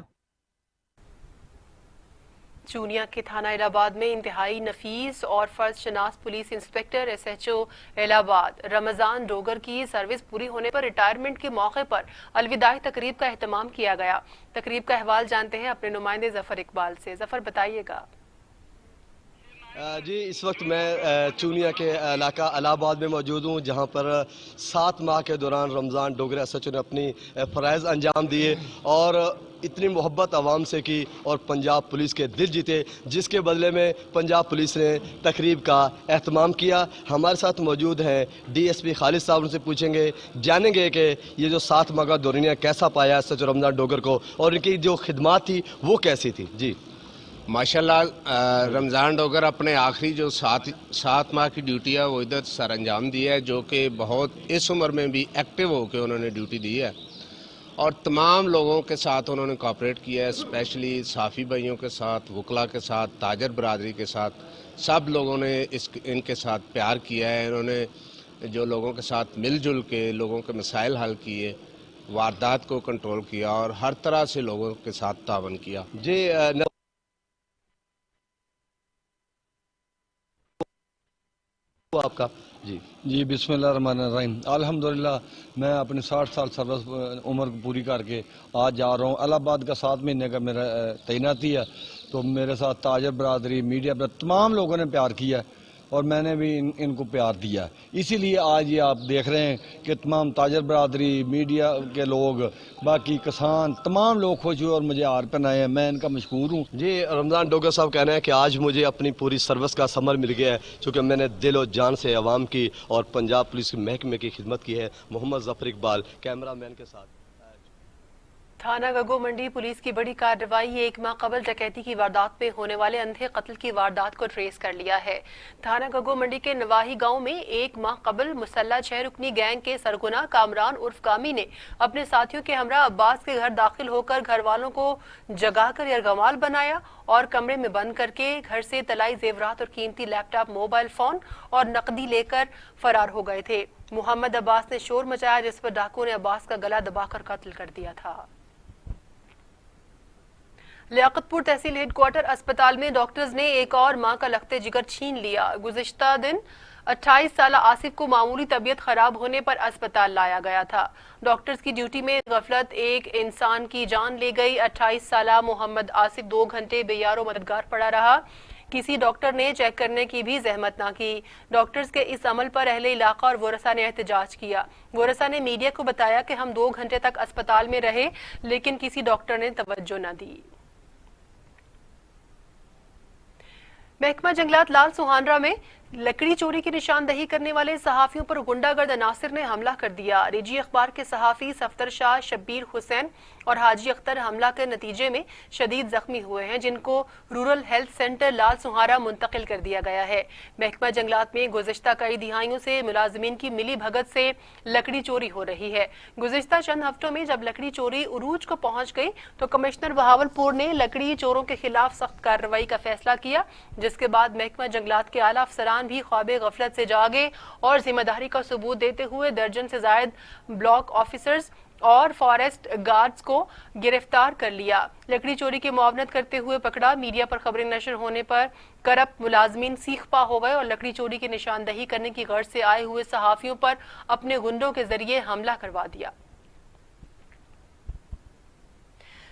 चूनिया के थाना इलाहाबाद में इंतहाई नफीस और फर्ज शनास police inspector SHO Allahabad Ramzan Dogar की सर्विस पूरी होने पर रिटायरमेंट के मौके पर अलविदाई तकरीब का एहतमाम किया गया। तकरीब का अहवाल जानते हैं अपने नुमाइंदे जफर इकबाल से। जफर, बताइएगा। जी, इस वक्त मैं चूनिया के इलाका इलाहाबाद में मौजूद हूँ, जहाँ पर 7 माह के दौरान रमज़ान डोगरा SHO ने अपनी फ़राइज़ अंजाम दिए और इतनी मोहब्बत आवाम से की और पंजाब पुलिस के दिल जीते, जिसके बदले में पंजाब पुलिस ने तकरीब का एहतमाम किया। हमारे साथ मौजूद हैं DSP खालिद साहब, उनसे पूछेंगे, जानेंगे कि ये जो 7 माह का दौरानिया कैसा पाया SHO रमज़ान डोगर को और इनकी जो खिदमात थी वो कैसी थी। जी माशाल्लाह, रमज़ान डोगर अपने आखिरी जो 7 माह की ड्यूटी है वो इधर सर अंजाम दिया है, जो कि बहुत इस उम्र में भी एक्टिव होकर उन्होंने ड्यूटी दी है और तमाम लोगों के साथ उन्होंने कोऑपरेट किया है, स्पेशली साफ़ी भाइयों के साथ, वकला के साथ, ताजर बरादरी के साथ, सब लोगों ने इनके साथ प्यार किया है। इन्होंने जो लोगों के साथ मिलजुल के लोगों के मसाइल हल किए, वारदात को कंट्रोल किया और हर तरह से लोगों के साथ तावन किया। जी आपका जी बिस्मिल्लाहिर्रहमानिर्रहीम। अल्हम्दुलिल्लाह, मैं अपनी 60 साल सर्विस उम्र पूरी करके आज जा रहा हूँ। इलाहाबाद का 7 महीने का मेरा तैनाती है, तो मेरे साथ ताजर बरादरी, मीडिया पर तमाम लोगों ने प्यार किया है और मैंने भी इनको प्यार दिया। इसीलिए आज ये आप देख रहे हैं कि तमाम ताजर बरादरी, मीडिया के लोग, बाकी किसान, तमाम लोग खुश हुए और मुझे हार पहनाए हैं। मैं इनका मशहूर हूँ। जी, रमज़ान डोगर साहब कहना है कि आज मुझे अपनी पूरी सर्विस का समर मिल गया है, क्योंकि मैंने दिल और जान से आवाम की और पंजाब पुलिस के महकमे की खिदमत की है। मोहम्मद जफर इकबाल, कैमरा मैन के साथ। थाना गगो मंडी पुलिस की बड़ी कार्रवाई, 1 माह कबल डकैती की वारदात में होने वाले अंधे कत्ल की वारदात को ट्रेस कर लिया है। थाना गगो मंडी के नवाही गांव में 1 माह कबल मुसल्ला 6 रुकनी गैंग के सरगुना कामरान उर्फ कामी ने अपने साथियों के हमरा अब्बास के घर दाखिल होकर घर वालों को जगाकर यरगमाल बनाया और कमरे में बंद करके घर से तलाई जेवरात और कीमती लैपटॉप, मोबाइल फोन और नकदी लेकर फरार हो गए थे। मोहम्मद अब्बास ने शोर मचाया, जिस पर डाकुओं ने अब्बास का गला दबाकर कत्ल कर दिया था। लियाकतपुर तहसील हेडक्वार्टर अस्पताल में डॉक्टर्स ने एक और मां का लखते जिगर छीन लिया। गुज़िश्ता दिन 28 साल आसिफ को मामूली तबीयत खराब होने पर अस्पताल लाया गया था। डॉक्टर्स की ड्यूटी में गफलत एक इंसान की जान ले गई। 28 साल मोहम्मद आसिफ 2 घंटे बेयारो मददगार पड़ा रहा। किसी डॉक्टर ने चेक करने की भी जहमत ना की। डॉक्टर्स के इस अमल पर अहले इलाका और वोरसा ने एहतजाज किया। वोरसा ने मीडिया को बताया कि हम 2 घंटे तक अस्पताल में रहे, लेकिन किसी डॉक्टर ने तवज्जो न दी। महकमा जंगलात लाल सुहानरा में लकड़ी चोरी की निशानदही करने वाले सहाफियों पर गुंडागर्द अनासिर ने हमला कर दिया। निजी अखबार के सहाफी सफ्तर शाह, शब्बीर हुसैन और हाजी अख्तर हमला के नतीजे में शदीद जख्मी हुए हैं, जिनको रूरल हेल्थ सेंटर लाल सुहारा मुंतकिल कर दिया गया है। महकमा जंगलात में गुज़िश्ता कई दिहाइयों से मुलाजिमीन की मिली भगत से लकड़ी चोरी हो रही है। गुज़िश्ता चंद हफ्तों में जब लकड़ी चोरी उरूज को पहुंच गई तो कमिश्नर बहावलपुर ने लकड़ी चोरों के खिलाफ सख्त कार्रवाई का फैसला किया, जिसके बाद महकमा जंगलात के आला अफसरान भी ख्वाबे गफलत से जागे और जिम्मेदारी का सबूत देते हुए दर्जन से जायद ब्लॉक ऑफिसर्स और फॉरेस्ट गार्ड्स को गिरफ्तार कर लिया। लकड़ी चोरी की मुआवनत करते हुए पकड़ा। मीडिया पर खबरें नशर होने पर करप्ट मुलाजमीन सीख पा हो गए और लकड़ी चोरी की निशानदही करने की गर्ज से आए हुए सहाफियों पर अपने गुंडों के जरिए हमला करवा दिया।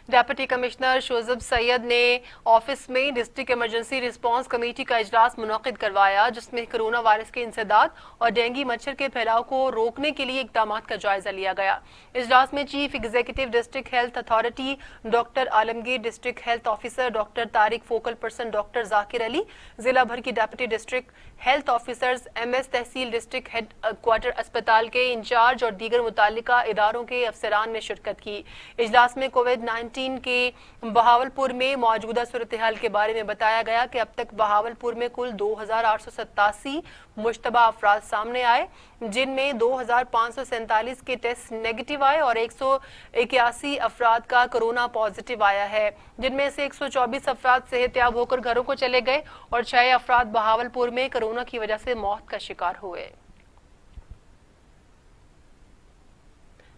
डेप्यूटी कमिश्नर शोजब सैयद ने ऑफिस में डिस्ट्रिक्ट इमरजेंसी रिस्पांस कमेटी का इजलास मुनक्किद करवाया, जिसमें कोरोना वायरस के इंसदाद और डेंगू मच्छर के फैलाव को रोकने के लिए इक़दामात का जायजा लिया गया। इजलास में chief executive district health authority doctor Alamgir, district health officer doctor Tariq, focal person doctor Zakir Ali, जिला भर की deputy district health officers, MS तहसील, डिस्ट्रिक्ट हेड क्वार्टर अस्पताल के इंचार्ज और दीगर मुतालिका इदारों के अफसरान ने शिरकत की। इजलास में कोविड-19 के बहावलपुर में मौजूदा सूरत हाल के बारे में बताया गया कि अब तक बहावलपुर में कुल 2887 मुश्तबा अफराद सामने आए, जिनमें 2547 के टेस्ट नेगेटिव आए और 181 अफराद का कोरोना पॉजिटिव आया है, जिनमें से 124 अफराद सेहतयाब होकर घरों को चले गए और 6 अफराद बहावलपुर में कोरोना की वजह से मौत का शिकार हुए।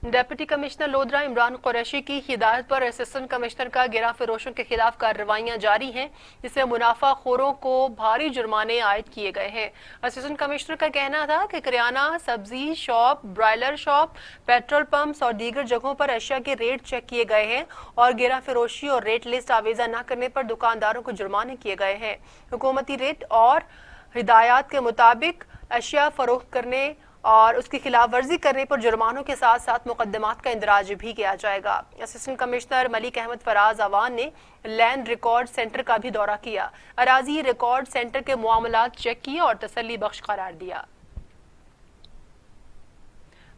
डेप्यूटी कमिश्नर लोधरा इमरान कुरैशी की हिदायत पर असिस्टेंट कमिश्नर का गिरा फरोशों के खिलाफ कार्रवाइयां जारी हैं, जिससे मुनाफाखोरों को भारी जुर्माने आयद किए गए हैं। असिस्टेंट कमिश्नर का कहना था कि किराना, सब्जी shop, broiler shop, petrol pumps और दीगर जगहों पर अशिया के रेट चेक किए गए हैं और गिरा फरोशी और रेट लिस्ट आवेजा न करने पर दुकानदारों को जुर्माने किए गए हैं। हुकूमती रेट और हिदायत के मुताबिक अशिया फरोख्त करने और उसकी खिलाफ वर्जी करने पर जुर्मानों के साथ साथ मुकदमात का इंदराज भी किया जाएगा। असिस्टेंट कमिश्नर मलिक अहमद फराज अवान ने लैंड रिकॉर्ड सेंटर का भी दौरा किया, अराजी रिकॉर्ड सेंटर के मामलात चेक किए और तसल्ली बख्श करार दिया।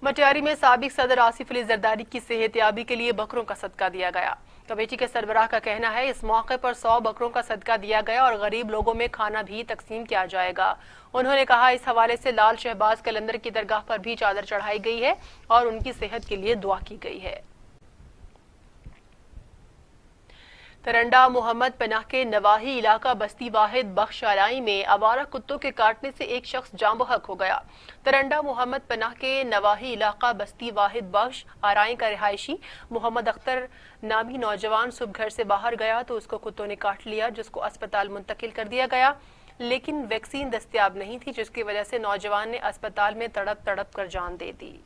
मटियारी में साबिक सदर आसिफ अली जरदारी की सेहतयाबी के लिए बकरों का सदका दिया गया। कमेटी के सरबराह का कहना है इस मौके पर 100 बकरों का सदका दिया गया और गरीब लोगों में खाना भी तकसीम किया जाएगा। उन्होंने कहा इस हवाले से लाल शहबाज कलंदर की दरगाह पर भी चादर चढ़ाई गई है और उनकी सेहत के लिए दुआ की गई है। तरंडा मोहम्मद पनाह के नवाही इलाका बस्ती वाहिद बख्श आलाई में आवारा कुत्तों के काटने से एक शख्स जाँ बहक हो गया। तरंडा मोहम्मद पनाह के नवाही इलाका बस्ती वाहिद बख्श आराई का रिहायशी मोहम्मद अख्तर नामी नौजवान सुबह घर से बाहर गया तो उसको कुत्तों ने काट लिया, जिसको अस्पताल मुंतकिल कर दिया गया, लेकिन वैक्सीन दस्तयाब नहीं थी, जिसकी वजह से नौजवान ने अस्पताल में तड़प तड़प कर जान दे दी।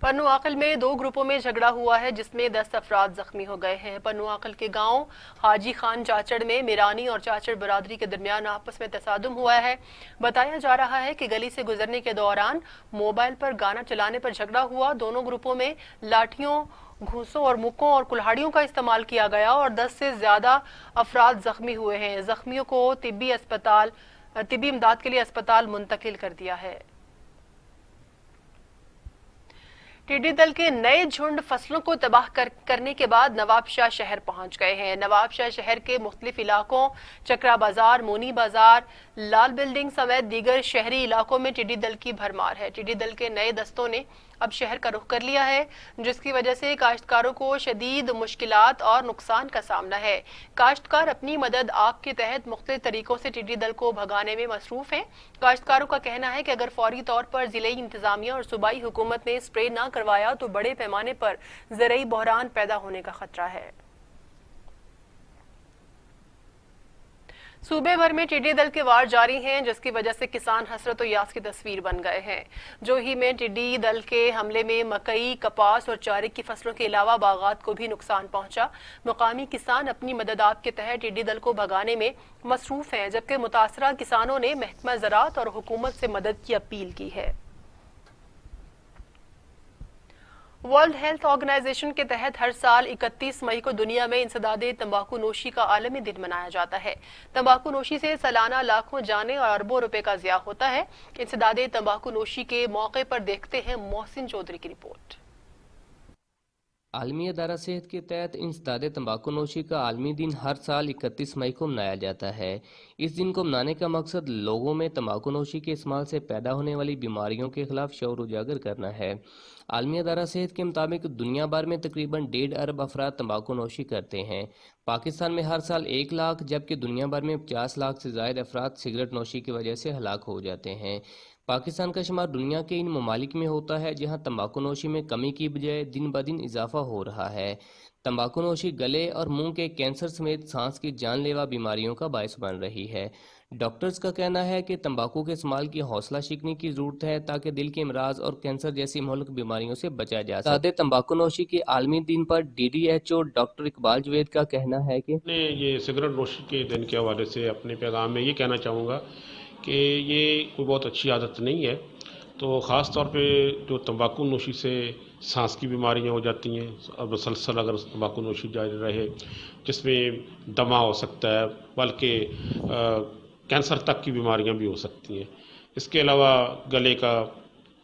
पन्नू आकल में 2 ग्रुपों में झगड़ा हुआ है, जिसमें 10 अफराद जख्मी हो गए हैं। पन्नू आकल के गांव हाजी खान चाचड़ में मिरानी और चाचड़ बरादरी के दरमियान आपस में तसादुम हुआ है। बताया जा रहा है कि गली से गुजरने के दौरान मोबाइल पर गाना चलाने पर झगड़ा हुआ। दोनों ग्रुपों में लाठियों, घूंसों और मुक्कों और कुल्हाड़ियों का इस्तेमाल किया गया और 10 से ज्यादा अफराद जख्मी हुए हैं। जख्मियों को तिब्बी इमदाद के लिए अस्पताल मुंतकिल कर दिया है। टिड्डी दल के नए झुंड फसलों को तबाह करने के बाद नवाबशाह शहर पहुंच गए हैं। नवाबशाह शहर के मुख्तलिफ इलाकों चकरा बाजार, मोनी बाजार, लाल बिल्डिंग समेत दीगर शहरी इलाकों में टिड्डी दल की भरमार है। टिड्डी दल के नए दस्तों ने अब शहर का रुख कर लिया है, जिसकी वजह से काश्तकारों को शदीद मुश्किलात और नुकसान का सामना है। काश्तकार अपनी मदद आप के तहत मुख्तलिफ तरीकों से टिड्डी दल को भगाने में मसरूफ हैं। काश्तकारों का कहना है कि अगर फौरी तौर पर जिले इंतजामिया और सूबाई हुकूमत ने स्प्रे न करवाया तो बड़े पैमाने पर ज़राई बहरान पैदा होने का खतरा है। सूबे भर में टिड्डी दल के वार जारी हैं, जिसकी वजह से किसान हसरत और यास की तस्वीर बन गए हैं। जो ही में टिड्डी दल के हमले में मकई, कपास और चारे की फसलों के अलावा बागात को भी नुकसान पहुंचा। मुकामी किसान अपनी मददात के तहत टिड्डी दल को भगाने में मसरूफ हैं, जबकि मुतासरा किसानों ने महकमा ज़राअत और हुकूमत से मदद की अपील की है। वर्ल्ड हेल्थ ऑर्गेनाइजेशन के तहत हर साल 31 मई को दुनिया में इंसदाद तंबाकू नोशी का आलमी दिन मनाया जाता है। तंबाकू नोशी से सालाना लाखों जानें और अरबों रुपए का ज़िया होता है। इंसदाद तंबाकू नोशी के मौके पर देखते हैं मोहसिन चौधरी की रिपोर्ट। आलमी अदारा सेहत के तहत इंसदाद तंबाकू नोशी का आलमी दिन हर साल 31 मई को मनाया जाता है। इस दिन को मनाने का मकसद लोगों में तंबाकू नोशी के इस्तेमाल से पैदा होने वाली बीमारियों के खिलाफ शऊर उजागर करना है। आलमी अदारा सेहत के मुताबिक दुनिया भर में तकरीबन 1.5 अरब अफराद तंबाकू नोशी करते हैं। पाकिस्तान में हर साल 1 लाख जबकि दुनिया भर में 50 लाख से ज़ायद अफराद सिगरेट नोशी की वजह से हलाक हो जाते हैं। पाकिस्तान का शुमार दुनिया के इन ममालिक में होता है जहां तंबाकू नोशी में कमी की बजाय दिन ब दिन इजाफा हो रहा है। तंबाकू नोशी गले और मुंह के कैंसर समेत सांस की जानलेवा बीमारियों का बायस बन रही है। डॉक्टर्स का कहना है कि तंबाकू के इस्तेमाल की हौसला शिकनी की जरूरत है ताकि दिल के अमराज और कैंसर जैसी मुल्क बीमारियों से बचा जा सके। तंबाकू नोशी के आलमी दिन पर DDHO डॉक्टर इकबाल जावेद का कहना है कि ये सिगरेट नोशी के दिन के हवाले से अपने पैगाम में ये कहना चाहूँगा कि ये कोई बहुत अच्छी आदत नहीं है। तो ख़ास तौर पे जो तंबाकू नोशी से सांस की बीमारियां हो जाती हैं, अब मुसलसल अगर तंबाकू नोशी जारी रहे जिसमें दमा हो सकता है, बल्कि कैंसर तक की बीमारियां भी हो सकती हैं। इसके अलावा गले का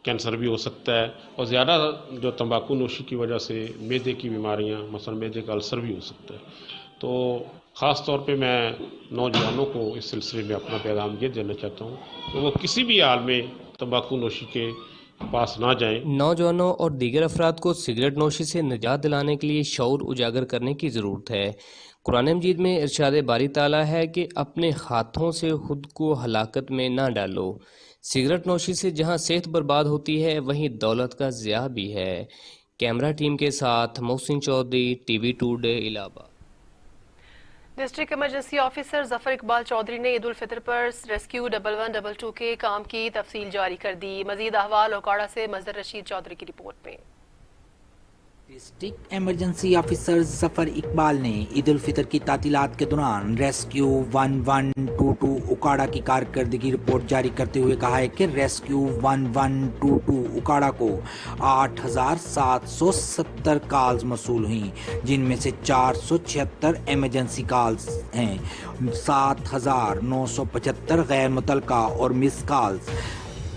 कैंसर भी हो सकता है और ज़्यादा जो तंबाकू नोशी की वजह से मैदे की बीमारियां, मसलन मैदे का अल्सर भी हो सकता है। तो ख़ास तौर पे मैं नौजवानों को इस सिलसिले में अपना पैगाम ये देना चाहता हूँ कि वो किसी भी हाल में तंबाकू नोशी के पास ना जाएं। नौजवानों और दीगर अफराद को सिगरेट नोशी से निजात दिलाने के लिए शऊर उजागर करने की ज़रूरत है। कुरान मजीद में इरशाद बारी ताला है कि अपने हाथों से खुद को हलाकत में ना डालो। सिगरेट नोशी से जहां सेहत बर्बाद होती है वहीं दौलत का ज़िया भी है। कैमरा टीम के साथ Mohsin Chaudhry, TV today Allahabad. District emergency officer Zafar Iqbal Chaudhry ने ईद उल फितर पर रेस्क्यू 1112 के काम की तफसील जारी कर दी। मजीद अहवाल ओकाड़ा से मजहर रशीद चौधरी की रिपोर्ट में। District emergency officer Zafar Iqbal ने ईद उल फितर की तातीलात के दौरान रेस्क्यू 1122 उकाड़ा की कारकर्दगी रिपोर्ट जारी करते हुए कहा है कि रेस्क्यू 1122 उकाड़ा को 8,770 कॉल्स मसूल हुई, जिनमें से 476 इमरजेंसी कॉल्स हैं, 7,975 गैर मुतलका और मिस कॉल्स,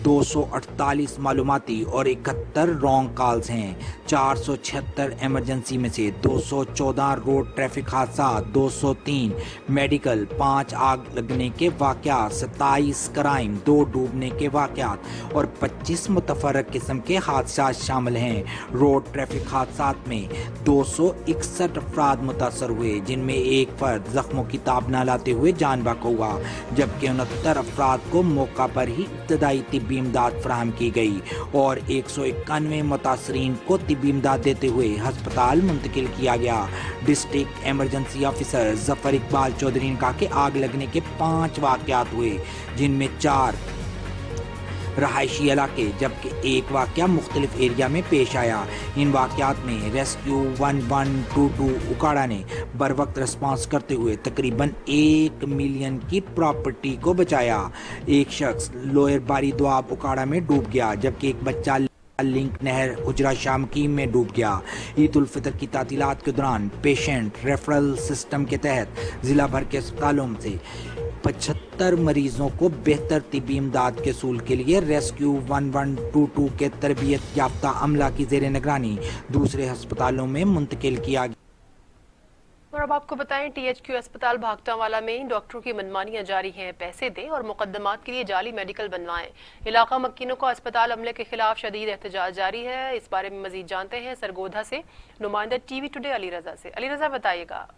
248 मालूमाती और 71 रॉन्ग कॉल्स हैं। 476 इमरजेंसी में से 214 रोड ट्रैफिक हादसा, 203 मेडिकल, 5 आग लगने के वाक़यात, 27 क्राइम, 2 डूबने के वाक़यात और 25 मुतफरक किस्म के हादसा शामिल हैं। रोड ट्रैफिक हादसा में 261 अफराद मुतासर हुए, जिनमें एक फर्द जख्मों की ताब न लाते हुए जान बाक हुआ, जबकि 69 अफराद को मौका पर ही इब्तदाई तिब्बी इमदाद फराहम की गई और 191 मुतासरीन को तिब्बी इमदाद देते हुए हस्पताल मुंतकिल किया गया। District emergency officer Zafar Iqbal Chaudhry ने कहा कि आग लगने के 5 वाक़यात हुए, जिनमें 4 रहायशी इलाके जबकि 1 वाक़या मुख्तलिफ एरिया में पेश आया। इन वाक़यात में रेस्क्यू 1122 उकाड़ा ने बर वक्त रिस्पांस करते हुए तकरीबन 1 मिलियन की प्रॉपर्टी को बचाया। एक शख्स लोअर बारी दुआब उकाड़ा में डूब गया, जबकि एक बच्चा लिंक नहर हुजरा शामकीम में डूब गया। ईद उल फितर की तातीलात के दौरान पेशेंट रेफरल सिस्टम के तहत जिला भर के अस्पतालों से 75 मरीजों को बेहतर तिब्बी इमदाद के सूल के लिए रेस्क्यू 1122 के तरबियत याफ्ता अमला की ज़ेर निगरानी दूसरे अस्पतालों में मुंतकिल किया गया। और अब आपको बताएं, THQ अस्पताल भागटावाला में डॉक्टरों की मनमानियां जारी हैं। पैसे दें और मुकदमात के लिए जाली मेडिकल बनवाएं। इलाका मक्कीनों को अस्पताल अमले के खिलाफ शदीद एहतजाज जारी है। इस बारे में मजीद जानते हैं सरगोधा से नुमाइंदा TV टुडे अली रजा से। अली रजा बताइएगा।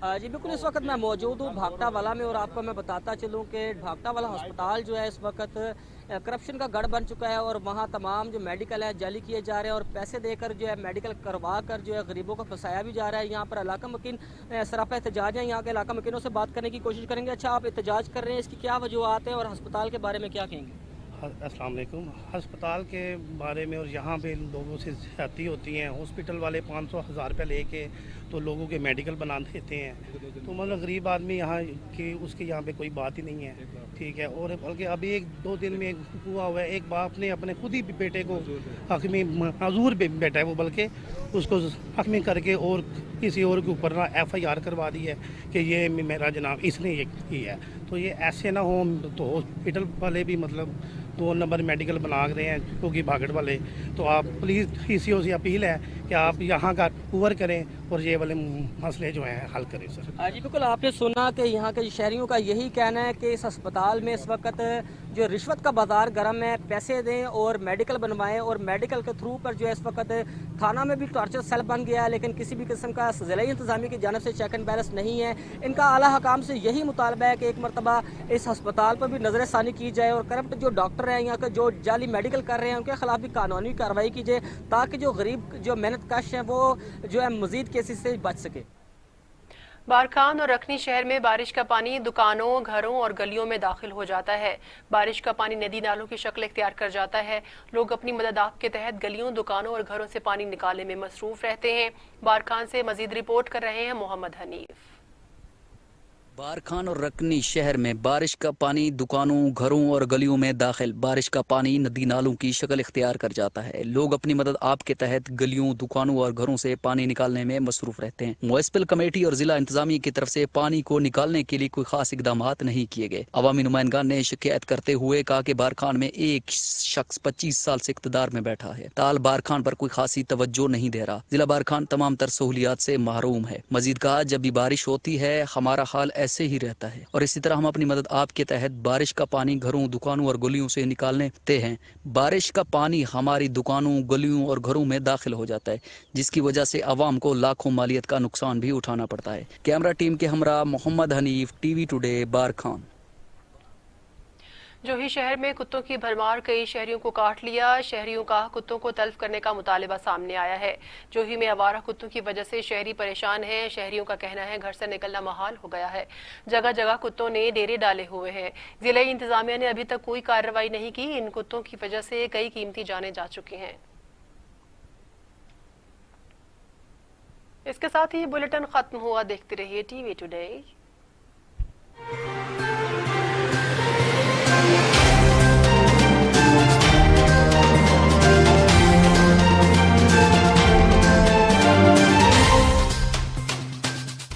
जी बिल्कुल, इस वक्त मैं मौजूद हूँ भागटावाला में और आपको मैं बताता चलूँ कि भागटावाला अस्पताल जो है इस वक्त करप्शन का गढ़ बन चुका है और वहाँ तमाम जो मेडिकल है जाली किए जा रहे हैं और पैसे देकर जो है मेडिकल करवा कर जो है गरीबों को फंसाया भी जा रहा है। यहाँ पर इलाका मकीन सरापा एहतजाज है। यहाँ के इलाका मकीनों से बात करने की कोशिश करेंगे। अच्छा, आप एहतजाज कर रहे हैं, इसकी क्या वजूहत है और अस्पताल के बारे में क्या कहेंगे? अस्सलाम वालेकुम। अस्पताल के बारे में और यहाँ पे लोगों से ज़्यादती होती हैं। हॉस्पिटल वाले 500-1000 रुपये लेके तो लोगों के मेडिकल बना देते हैं। तो मतलब गरीब आदमी यहाँ की उसकी यहाँ पे कोई बात ही नहीं है। ठीक है। और बल्कि अभी 1-2 दिन में हुआ है, एक बाप ने अपने खुद ही बेटे को हकमी माजूर बेटा है वो, बल्कि उसको हकमी करके और किसी और के ऊपर ना FIR करवा दी है कि ये मेरा जनाब इसने ये किया है। तो ये ऐसे ना हो, तो हॉस्पिटल वाले भी मतलब 2 नंबर मेडिकल बना रहे हैं क्योंकि भागड़ वाले। तो आप प्लीज़ PCO से अपील है कि आप यहाँ का कवर करें और ये वाले मसले जो हैं हल करें सर। जी बिल्कुल, आपने सुना कि यहाँ के शहरियों का यही कहना है कि इस अस्पताल में इस वक्त जो रिश्वत का बाजार गर्म है, पैसे दें और मेडिकल बनवाएं, और मेडिकल के थ्रू पर जो है इस वक्त थाना में भी टॉर्चर सेल बन गया है, लेकिन किसी भी किस्म का ज़िला इंतज़ामिया की जानिब से चेक एंड बैलेंस नहीं है। इनका आला हकाम से यही मुतालबा है कि एक मरतबा इस अस्पताल पर भी नज़र षानी की जाए और करप्ट जो डॉक्टर हैं यहाँ के जो जाली मेडिकल कर रहे हैं उनके खिलाफ भी कानूनी कार्रवाई की जाए, ताकि जो गरीब जो मेहनत कश है वो जो है मज़ीद केसेस से बच सके। बारखान और रखनी शहर में बारिश का पानी दुकानों, घरों और गलियों में दाखिल हो जाता है। बारिश का पानी नदी नालों की शक्ल इख्तियार कर जाता है। लोग अपनी मदद आप के तहत गलियों, दुकानों और घरों से पानी निकालने में मसरूफ रहते हैं। बारखान से मजीद रिपोर्ट कर रहे हैं मोहम्मद हनीफ। बारखान और रकनी शहर में बारिश का पानी दुकानों, घरों और गलियों में दाखिल। बारिश का पानी नदी नालों की शक्ल इख्तियार कर जाता है। लोग अपनी मदद आप के तहत गलियों, दुकानों और घरों से पानी निकालने में मसरूफ रहते हैं। म्युनिसिपल कमेटी और जिला इंतजामिया की तरफ से पानी को निकालने के लिए कोई खास इकदाम नहीं किए गए। अवामी नुमाइंदगान ने शिकायत करते हुए कहा कि बारखान में एक शख्स 25 साल से इख्तिदार में बैठा है, ताल बारखान पर कोई खासी तवज्जो नहीं दे रहा। जिला बारखान तमाम तर सहूलियात से महरूम है। मजीद कहा, जब भी बारिश होती है हमारा हाल ऐसे ही रहता है और इसी तरह हम अपनी मदद आप के तहत बारिश का पानी घरों, दुकानों और गलियों से निकालते हैं। बारिश का पानी हमारी दुकानों, गलियों और घरों में दाखिल हो जाता है, जिसकी वजह से अवाम को लाखों मालियत का नुकसान भी उठाना पड़ता है। कैमरा टीम के हमरा मोहम्मद हनीफ, TV टुडे, बारखान। जोही शहर में कुत्तों की भरमार कई शहरियों को काट लिया। शहरियों का कुत्तों को तल्फ करने का मुतालिबा सामने आया है। जोही में आवारा कुत्तों की वजह से शहरी परेशान हैं। शहरियों का कहना है घर से निकलना मुहाल हो गया है। जगह जगह कुत्तों ने डेरे डाले हुए हैं। जिला इंतजामिया ने अभी तक कोई कार्रवाई नहीं की। इन कुत्तों की वजह से कई कीमती जानें जा चुकी हैं। इसके साथ ही बुलेटिन खत्म हुआ। देखते रहिए TV टुडे।